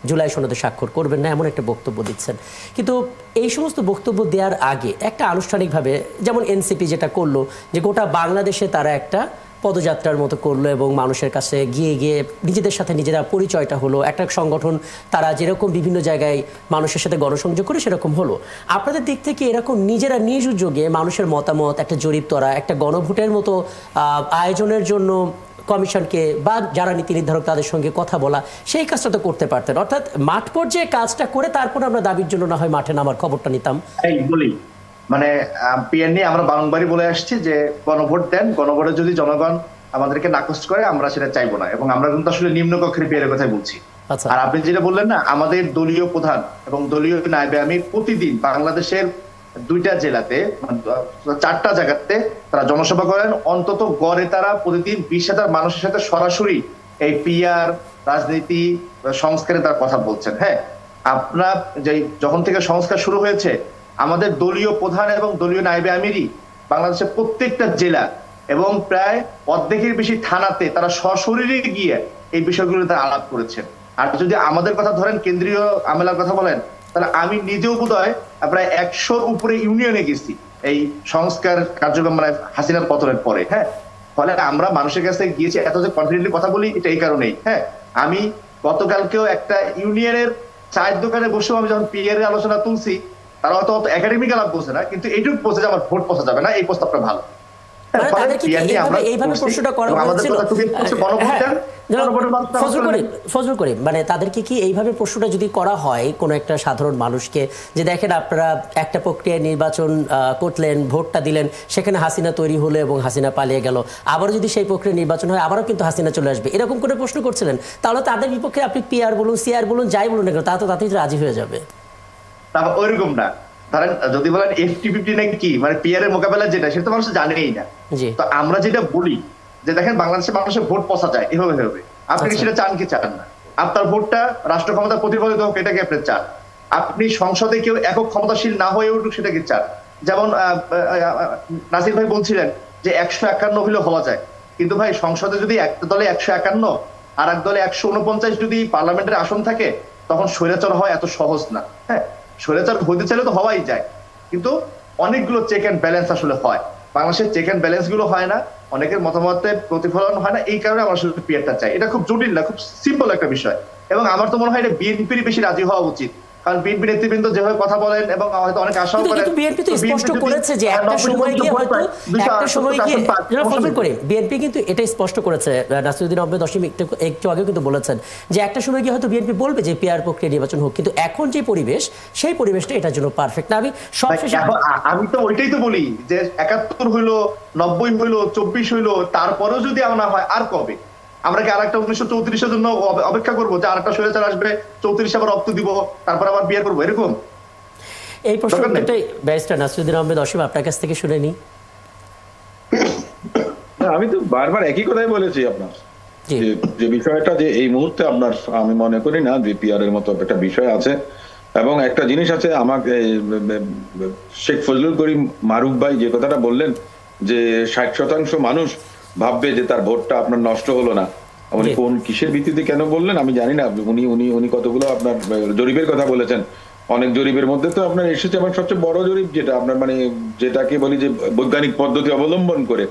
জুলাই সনদে স্বাক্ষর করবেন না, এমন একটা বক্তব্য দিচ্ছেন। কিন্তু এই সমস্ত বক্তব্য দেওয়ার আগে একটা আনুষ্ঠানিকভাবে, যেমন এনসিপি যেটা করলো যে গোটা বাংলাদেশে তারা একটা পদযাত্রার মতো করলো এবং মানুষের কাছে গিয়ে গিয়ে নিজেদের সাথে নিজেরা পরিচয়টা হলো, একটা সংগঠন তারা যেরকম বিভিন্ন জায়গায় মানুষের সাথে গণসংযোগ করে সেরকম হলো। আপনাদের দিক থেকে এরকম নিজেরা নিজ উদ্যোগে মানুষের মতামত, একটা জরিপ করা, একটা গণভোটের মতো আয়োজনের জন্য কমিশনকে বা যারা নীতি নির্ধারক তাদের সঙ্গে কথা বলা, সেই কাজটা তো করতে পারতেন। অর্থাৎ মাঠ পর্যায়ে কাজটা করে তারপর আমরা দাবির জন্য না হয় মাঠে নামার খবরটা নিতাম। বলি মানে পিএন নিয়ে আমরা বারংবারই বলে আসছি যে গণভোট দেন, গণভোটে যদি জনগণ আমাদেরকে নাকচ করে আমরা সেটা চাইবো না, এবং আমরা কিন্তু আসলে নিম্নকক্ষের পিএর কথাই বলছি। আর আপনি যেটা বললেন না, আমাদের দলীয় প্রধান এবং দলীয় নায়েবে আমির প্রতিদিন বাংলাদেশের 2টা জেলাতে 4টা জায়গাতে তারা জনসভা করেন। অন্তত গড়ে তারা প্রতিদিন 20,000 মানুষের সাথে সরাসরি এই পিআর, রাজনীতি, সংস্কারে তারা কথা বলছেন। হ্যাঁ, আপনার যে যখন থেকে সংস্কার শুরু হয়েছে আমাদের দলীয় প্রধান এবং দলীয় নায়েবে আমিরই বাংলাদেশের প্রত্যেকটা জেলা এবং প্রায় অর্ধেকের বেশি থানাতে তারা সশরীরে গিয়ে এই বিষয়গুলোতে আলাপ করেছেন। আর যদি আমাদের কথা ধরেন, কেন্দ্রীয় আমেলার কথা বলেন, তাহলে আমি নিজেও বোধহয় প্রায় 100-র উপরে ইউনিয়নে গেছি এই সংস্কার কার্যক্রম মানে হাসিনার পতনের পরে। হ্যাঁ, ফলে আমরা মানুষের কাছে গিয়েছি, এত যে কনফিডেন্টলি কথা বলি এটা এই কারণেই। হ্যাঁ, আমি গতকালকেও একটা ইউনিয়নের চায়ের দোকানে বসেও আমি যখন পিআর এর আলোচনা তুলছি, তারা হয়তো অত একাডেমিক আলাপ বলছে না, কিন্তু এইটুকু বলছে যে আমার ভোট পৌঁছা যাবে না, এই প্রস্তাবটা ভালো। মানে তাদেরকে কি এইভাবে প্রশ্নটা যদি করা হয় কোন একটা সাধারণ মানুষকে, যে দেখেন আপনারা একটা প্রক্রিয়ায় নির্বাচন করলেন, ভোটটা দিলেন, সেখানে হাসিনা তৈরি হলো এবং হাসিনা পালিয়ে গেল, আবারও যদি সেই প্রক্রিয়া নির্বাচন হয় আবারও কিন্তু হাসিনা চলে আসবে, এরকম করে প্রশ্ন করছিলেন, তাহলে তাদের বিপক্ষে আপনি পিআর বলুন, সিআর বলুন, যাই বলুন না কেন, তারা তো তাতেই রাজি হয়ে যাবে। ওইরকম না, ধরেন যদি বলেন FT50 নাকি কি, মানে পিআর এর মোকাবেলা যেটা, সেটা তো মানুষ জানেই না। তো আমরা যেটা বলি যে দেখেন বাংলাদেশের মানুষের ভোট পৌঁছা যায় এভাবে হবে, আপনি কি সেটা চান কি চান না? আপনার ভোটটা রাষ্ট্র ক্ষমতা প্রতিফলিত হোক, এটাকে আপনি চান। আপনি সংসদে কেউ একক ক্ষমতাশীল না হয়ে উঠুক, সেটাকে চান। যেমন নাসির ভাই বলছিলেন যে 151 হলেও হওয়া যায়, কিন্তু ভাই সংসদে যদি একটা দলে 151 আর এক দলে 149 যদি পার্লামেন্টের আসন থাকে, তখন স্বৈরাচার হয় এত সহজ না। হ্যাঁ, স্বৈরাচার হইতে চাইলে তো হওয়াই যায়, কিন্তু অনেকগুলো চেক অ্যান্ড ব্যালেন্স আসলে হয়। বাংলাদেশের চেক অ্যান্ড ব্যালেন্স গুলো হয় না, অনেকের মতামতের প্রতিফলন হয় না, এই কারণে আমার আসলে পিআরটা চাই। এটা খুব জটিল না, খুব সিম্পল একটা বিষয়, এবং আমার তো মনে হয় এটা বিএনপির বেশি রাজি হওয়া উচিত, কারণ বিএনপি নেতৃবৃন্দ যেভাবে কথা বলেন এবং হয়তো অনেক আশাও করেন। বিএনপি তো স্পষ্ট করেছে যে একটা সময় গিয়ে হয়তো বিএনপি কিন্তু এটা স্পষ্ট করেছে, নাসিরউদ্দিন আহমেদ অসীম একটু আগে কিন্তু বলেছেন যে একটা সময় গিয়ে হয়তো বিএনপি বলবে যে পিআর প্রক্রিয়া নির্বাচন হোক, কিন্তু এখন যে পরিবেশ, সেই পরিবেশটা এটার জন্য পারফেক্ট না। আমি তো ওইটাই তো বলি যে 71 হইলো, 90 হইলো, 24 হইলো, তারপরেও যদি আমরা হয় আর কবে? আমরা কি আরেকটা 1934-এর জন্য অপেক্ষা করবো যে আরেকটা স্বৈরাচার আসবে, 34 আবার রপ্ত দিব, তারপর আবার বিয়ে করবো, এরকম? এই প্রশ্নটাই ব্যারিস্টার নাসিরউদ্দিন আহমেদ অসীম আপনার কাছ থেকে শুনে নি। আমি তো বারবার একই কথাই বলেছি আপনার, যে বিষয়টা যে এই মুহূর্তে আপনার আমি মনে করি না যে পিআর এর মতো একটা বিষয় আছে। এবং একটা জিনিস আছে, আমাকে শেখ ফজলুল করিম মারুফ ভাই যে কথাটা বললেন যে 60% মানুষ ভাববে যে তার ভোটটা আপনার নষ্ট হলো না, উনি কোন কিসের ভিত্তিতে কেন বললেন আমি জানি না। উনি কতগুলো আপনার জরিপের কথা বলেছেন, অনেক জরিপের মধ্যে তো আপনার এসেছে আমার সবচেয়ে বড় জরিপ যেটা আপনার মানে যেটাকে বলি যে বৈজ্ঞানিক পদ্ধতি অবলম্বন করে,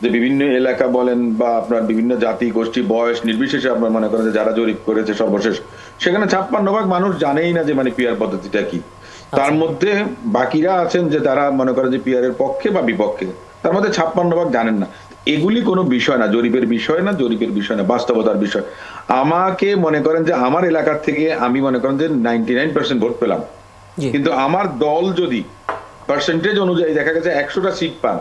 যে বিভিন্ন এলাকা বলেন বা আপনার বিভিন্ন জাতি গোষ্ঠী বয়স নির্বিশেষে আপনার মনে করেন যে যারা জরিপ করেছে সর্বশেষ, সেখানে 56% মানুষ জানেই না যে মানে পিআর পদ্ধতিটা কি। তার মধ্যে বাকিরা আছেন যে তারা মনে করেন যে পিআর এর পক্ষে বা বিপক্ষে, তার মধ্যে 56% জানেন না। এগুলি কোনো বিষয় না, জরিপের বিষয় না, জরিপের বিষয় না, বাস্তবতার বিষয়। আমাকে মনে করেন যে আমার এলাকার থেকে আমি মনে করেন যে 99% ভোট পেলাম, কিন্তু আমার দল যদি পার্সেন্টেজ অনুযায়ী দেখা গেছে 100টা সিট পান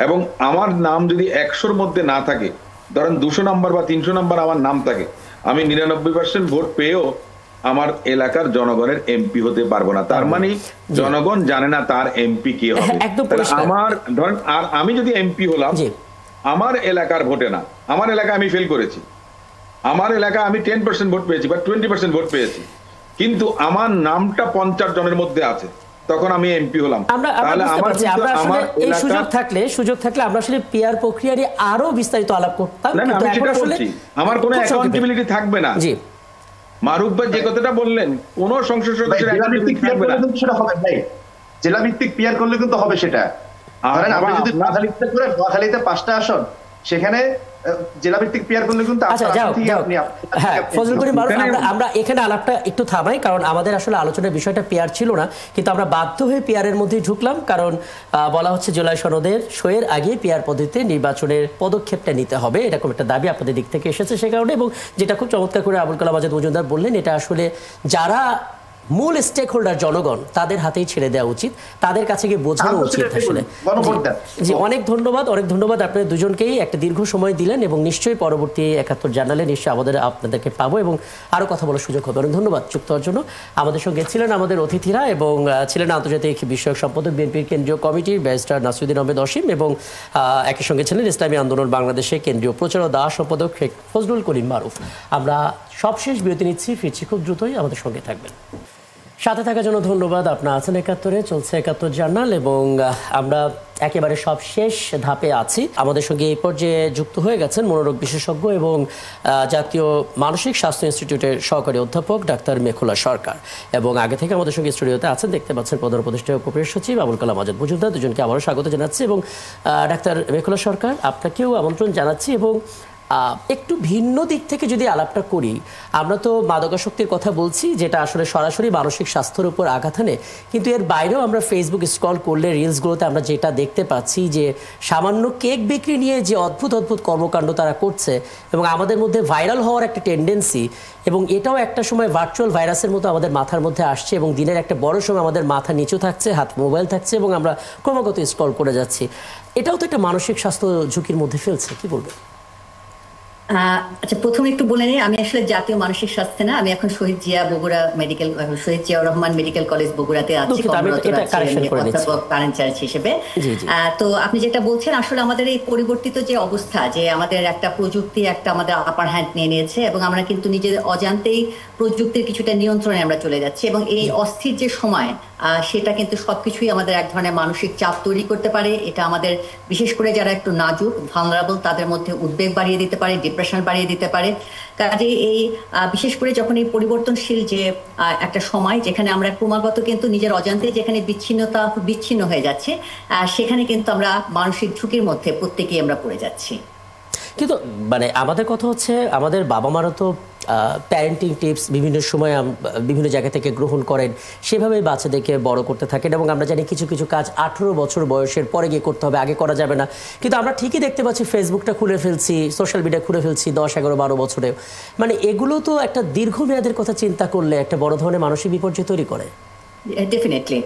এবং আমার নাম যদি 100-র মধ্যে না থাকে, ধরেন 200 নাম্বার বা 300 নাম্বার আমার নাম থাকে, আমি 99% ভোট পেয়েও আমার এলাকার জনগণের এমপি হতে পারবো না। তার মানে জনগণ জানে না তার এমপি কে হবে। আমার ধরেন আর আমি যদি এমপি হলাম আমার এলাকার ভোটে না, আমার এলাকা আমি ফেল করেছি, আমার এলাকা আমি 10% ভোট পেয়েছি বা 20% ভোট পেয়েছি, কিন্তু আমার নামটা 50 জনের মধ্যে আছে, তখন আমি এমপি হলাম। তাহলে আমার এই সুযোগ থাকলে আমরা আসলে পিআর প্রক্রিয়া নিয়ে আরো বিস্তারিত আলাপ করতাম। আমার কোনো অ্যাকাউন্টেবিলিটি থাকবে না। জি, মারুফ ভাই যে কথাটা বললেন, কোন সংসদ সদস্যের অ্যাকাউন্টেবিলিটি থাকবে না। সেটা হবে ভাই, জেলা ভিত্তিক পিআর করলে কিন্তু হবে সেটা। ধরেন আপনি যদি নোয়াখালীতে 5টা আসন, সেখানে জেলা ভিত্তিক পিয়ার করলে কিন্তু আচ্ছা যাও হ্যাঁ ফজলুল করিম মারুফ, আমরা এখানে আলাপটা একটু থামাই, কারণ আমাদের আসলে আলোচনার বিষয়টা পিয়ার ছিল না, কিন্তু আমরা বাধ্য হয়ে পিয়ারের মধ্যেই ঢুকলাম, কারণ বলা হচ্ছে জুলাই সনদের সইয়ের আগে পিয়ার পদ্ধতিতে নির্বাচনের পদক্ষেপটা নিতে হবে, এরকম একটা দাবি আপনাদের দিক থেকে এসেছে সে কারণে। এবং যেটা খুব চমৎকার করে আবুল কালাম আজাদ মজুমদার বললেন, এটা আসলে যারা মূল স্টেক হোল্ডার জনগণ তাদের হাতেই ছেড়ে দেওয়া উচিত, তাদের কাছে গিয়ে বোঝানো উচিত আসলে। জি অনেক ধন্যবাদ আপনাদের দুজনকেই, একটা দীর্ঘ সময় দিলেন এবং নিশ্চয়ই পরবর্তী ৭১ জানালে নিশ্চয়ই আপনাদেরকে পাবো এবং আরো কথা বলার সুযোগ হবে। অনেক ধন্যবাদ যুক্ত হওয়ার জন্য। আমাদের সঙ্গে ছিলেন আমাদের অতিথিরা এবং ছিলেন আন্তর্জাতিক বিষয়ক সম্পাদক বিএনপির কেন্দ্রীয় কমিটির ব্যারিস্টার নাসিরুদ্দিন আহমেদ অসীম এবং একই সঙ্গে ছিলেন ইসলামী আন্দোলন বাংলাদেশে কেন্দ্রীয় প্রচার ও দাওয়া সম্পাদক শেখ ফজলুল করিম মারুফ। আমরা সবশেষ বিরতি নিচ্ছি, ফিরছি খুব দ্রুতই, আমাদের সঙ্গে থাকবেন। সাথে থাকার জন্য ধন্যবাদ। আপনার আছেন ৭১-এ, চলছে ৭১ জার্নাল এবং আমরা একেবারে সব শেষ ধাপে আছি। আমাদের সঙ্গে এই পর্যায়ে যুক্ত হয়ে গেছেন মনোরোগ বিশেষজ্ঞ এবং জাতীয় মানসিক স্বাস্থ্য ইনস্টিটিউটের সহকারী অধ্যাপক ডাক্তার মেখুলা সরকার, এবং আগে থেকে আমাদের সঙ্গে স্টুডিওতে আছেন, দেখতে পাচ্ছেন প্রধান উপদেষ্টা ও প্রেস সচিব আবুল কালাম আজাদ মজুমদার। দুজনকে আবারও স্বাগত জানাচ্ছি এবং ডাক্তার মেখুলা সরকার আপনাকেও আমন্ত্রণ জানাচ্ছি। এবং একটু ভিন্ন দিক থেকে যদি আলাপটা করি, আমরা তো মাদকাসক্তির কথা বলছি, যেটা আসলে সরাসরি মানসিক স্বাস্থ্যের উপর আঘাত হানে, কিন্তু এর বাইরেও আমরা ফেসবুক স্ক্রল করলে রিলসগুলোতে আমরা যেটা দেখতে পাচ্ছি যে সামান্য কেক বিক্রি নিয়ে যে অদ্ভুত কর্মকাণ্ড তারা করছে এবং আমাদের মধ্যে ভাইরাল হওয়ার একটা টেন্ডেন্সি, এবং এটাও একটা সময় ভার্চুয়াল ভাইরাসের মতো আমাদের মাথার মধ্যে আসছে এবং দিনের একটা বড় সময় আমাদের মাথা নিচু থাকছে, হাতে মোবাইল থাকছে এবং আমরা ক্রমাগত স্ক্রল করে যাচ্ছি। এটাও তো একটা মানসিক স্বাস্থ্য ঝুঁকির মধ্যে ফেলছে, কি বলবেন? আচ্ছা, প্রথমে একটু বলে নিই, আমি আসলে জাতীয় মানসিক স্বাস্থ্য না, আমি এখন শহীদ জিয়া রহমান মেডিকেল কলেজ বগুড়াতে আছি কারেন্ট চার্জ হিসেবে। তো আপনি যেটা বলছেন, আসলে আমাদের এই পরিবর্তিত যে অবস্থা, যে আমাদের একটা প্রযুক্তি একটা আমাদের আপার হ্যান্ড নিয়ে নিয়েছে এবং আমরা কিন্তু নিজেদের অজান্তেই প্রযুক্তির কিছুটা নিয়ন্ত্রণে আমরা চলে যাচ্ছি, এবং এই অস্থির যে সময় সেটা কিন্তু সবকিছুই আমাদের এক ধরনের মানসিক চাপ তৈরি করতে পারে। এটা আমাদের বিশেষ করে যারা একটু নাজুক ভালনারেবল তাদের মধ্যে উদ্বেগ বাড়িয়ে দিতে পারে, ডিপ্রেশন বাড়িয়ে দিতে পারে। কাজে এই বিশেষ করে যখন এই পরিবর্তনশীল যে একটা সময়, যেখানে আমরা ক্রমাগত কিন্তু নিজের অজান্তে যেখানে বিচ্ছিন্ন হয়ে যাচ্ছে, সেখানে কিন্তু আমরা মানসিক ঝুঁকির মধ্যে প্রত্যেকেই আমরা পড়ে যাচ্ছি। কিন্তু মানে আমাদের কথা হচ্ছে, আমাদের বাবা মারা তো প্যারেন্টিং টিপস বিভিন্ন সময় বিভিন্ন জায়গা থেকে গ্রহণ করেন, সেভাবেই বাচ্চাদেরকে বড় করতে থাকেন এবং আমরা জানি কিছু কিছু কাজ 18 বছর বয়সের পরে গিয়ে করতে হবে, আগে করা যাবে না। কিন্তু আমরা ঠিকই দেখতে পাচ্ছি ফেসবুকটা খুলে ফেলছি, সোশ্যাল মিডিয়া খুলে ফেলছি 10, 11, 12 বছরে। মানে এগুলো তো একটা দীর্ঘমেয়াদের কথা চিন্তা করলে একটা বড় ধরনের মানসিক বিপর্যয় তৈরি করে। ডেফিনেটলি,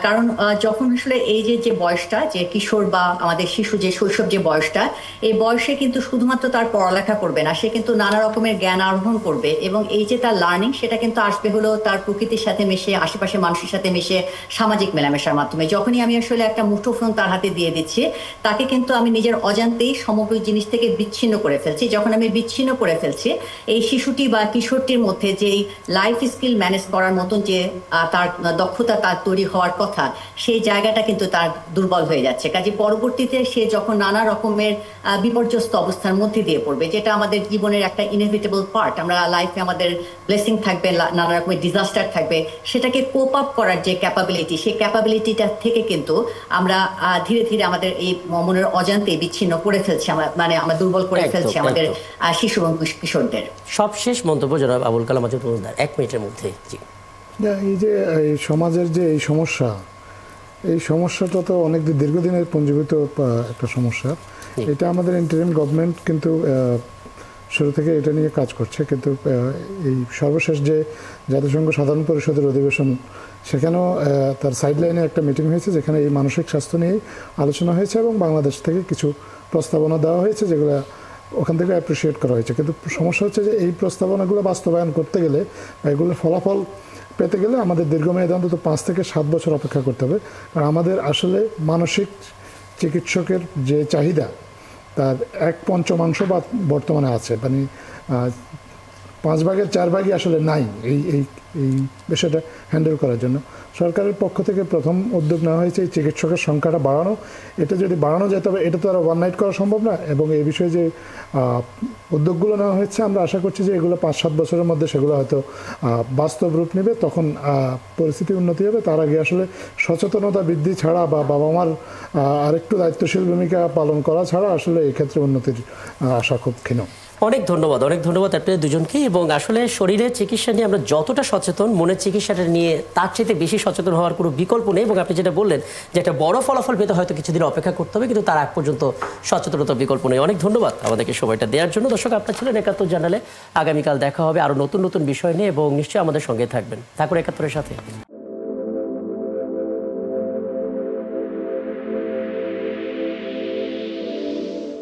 কারণ যখন আসলে এই যে বয়সটা, যে কিশোর বা আমাদের শিশু যে শৈশব যে বয়সটা, এই বয়সে কিন্তু শুধুমাত্র তার পড়ালেখা করবে না, সে কিন্তু নানা রকমের জ্ঞান আহরণ করবে এবং এই যে তার লার্নিং, সেটা কিন্তু আসবে হলো তার প্রকৃতির সাথে মিশে, আশেপাশে মানুষের সাথে মিশে, সামাজিক মেলামেশার মাধ্যমে। যখনই আমি আসলে একটা মুঠোফোন তার হাতে দিয়ে দিচ্ছি, তাকে কিন্তু আমি নিজের অজান্তেই সমগ্র জিনিস থেকে বিচ্ছিন্ন করে ফেলছি। যখন আমি বিচ্ছিন্ন করে ফেলছি, এই শিশুটি বা কিশোরটির মধ্যে যেই লাইফ স্কিল ম্যানেজ করার মতন যে তার দক্ষতা তার তৈরি হওয়ার কথা, সেই জায়গাটা কিন্তু তার দুর্বল হয়ে যাচ্ছে। কাজে পরবর্তীতে সে যখন নানা রকমের বিপর্যস্ত অবস্থার মধ্যে দিয়ে পড়বে, যেটা আমাদের জীবনের একটা ইনএভিটেবল পার্ট, আমরা লাইফে আমাদের ব্লেসিং থাকবে, নানা রকমের ডিজাস্টার থাকবে, সেটাকে কোপ আপ করার যে ক্যাপাবিলিটি, সেই ক্যাপাবিলিটিটা থেকে কিন্তু আমরা ধীরে ধীরে আমাদের এই মনের অজান্তে বিচ্ছিন্ন করে ফেলছি, মানে আমরা দুর্বল করে ফেলছি আমাদের শিশু এবং কিশোরদের। সবশেষ মন্তব্য জনাব আবুল কালাম আজাদ মজুমদার, 1 মিনিটের মধ্যে। জি, এই যে এই সমাজের যে এই সমস্যাটা তো অনেক দীর্ঘদিনের পুঞ্জীভূত একটা সমস্যা। এটা আমাদের ইন্টারিম গভর্নমেন্ট কিন্তু শুরু থেকে এটা নিয়ে কাজ করছে, কিন্তু এই সর্বশেষ যে জাতিসংঘ সাধারণ পরিষদের অধিবেশন, সেখানেও তার সাইডলাইনে একটা মিটিং হয়েছে, যেখানে এই মানসিক স্বাস্থ্য নিয়েই আলোচনা হয়েছে এবং বাংলাদেশ থেকে কিছু প্রস্তাবনা দেওয়া হয়েছে, যেগুলো ওখান থেকে অ্যাপ্রিসিয়েট করা হয়েছে। কিন্তু সমস্যা হচ্ছে যে এই প্রস্তাবনাগুলো বাস্তবায়ন করতে গেলে বা এগুলোর ফলাফল পেতে গেলে আমাদের দীর্ঘমেয়াদে অন্তত 5 থেকে 7 বছর অপেক্ষা করতে হবে। আর আমাদের আসলে মানসিক চিকিৎসকের যে চাহিদা, তার 1/5 বা বর্তমানে আছে, মানে 5 ভাগের 4 ভাগই আসলে নাই এই এই এই বিষয়টা হ্যান্ডেল করার জন্য। সরকারের পক্ষ থেকে প্রথম উদ্যোগ নেওয়া হয়েছে এই চিকিৎসকের সংখ্যাটা বাড়ানো। এটা যদি বাড়ানো যায় তবে এটা তো আর ওভারনাইট করা সম্ভব না, এবং এই বিষয়ে যে উদ্যোগগুলো নেওয়া হয়েছে আমরা আশা করছি যে এগুলো 5-7 বছরের মধ্যে সেগুলো হয়তো বাস্তব রূপ নেবে, তখন পরিস্থিতি উন্নতি হবে। তার আগে আসলে সচেতনতা বৃদ্ধি ছাড়া বা বাবা মার আরেকটু দায়িত্বশীল ভূমিকা পালন করা ছাড়া আসলে এক্ষেত্রে উন্নতির আশা খুব ক্ষীণ। অনেক ধন্যবাদ আপনাদের দুজনকে। এবং আসলে শরীরের চিকিৎসা নিয়ে আমরা যতটা সচেতন, মনের চিকিৎসাটা নিয়ে তার চেয়ে বেশি সচেতন হওয়ার কোনো বিকল্প নেই। এবং আপনি যেটা বললেন যে একটা বড় ফলাফল পেতে হয়তো কিছুদিন অপেক্ষা করতে হবে, কিন্তু তার আগ পর্যন্ত সচেতনতার বিকল্প নেই। অনেক ধন্যবাদ আমাদেরকে সময়টা দেওয়ার জন্য। দর্শক, আপনার ছিলেন ৭১ জানালে। আগামীকাল দেখা হবে আরও নতুন নতুন বিষয় নিয়ে, এবং নিশ্চয়ই আমাদের সঙ্গে থাকবেন। থাকুন ৭১-এর সাথে।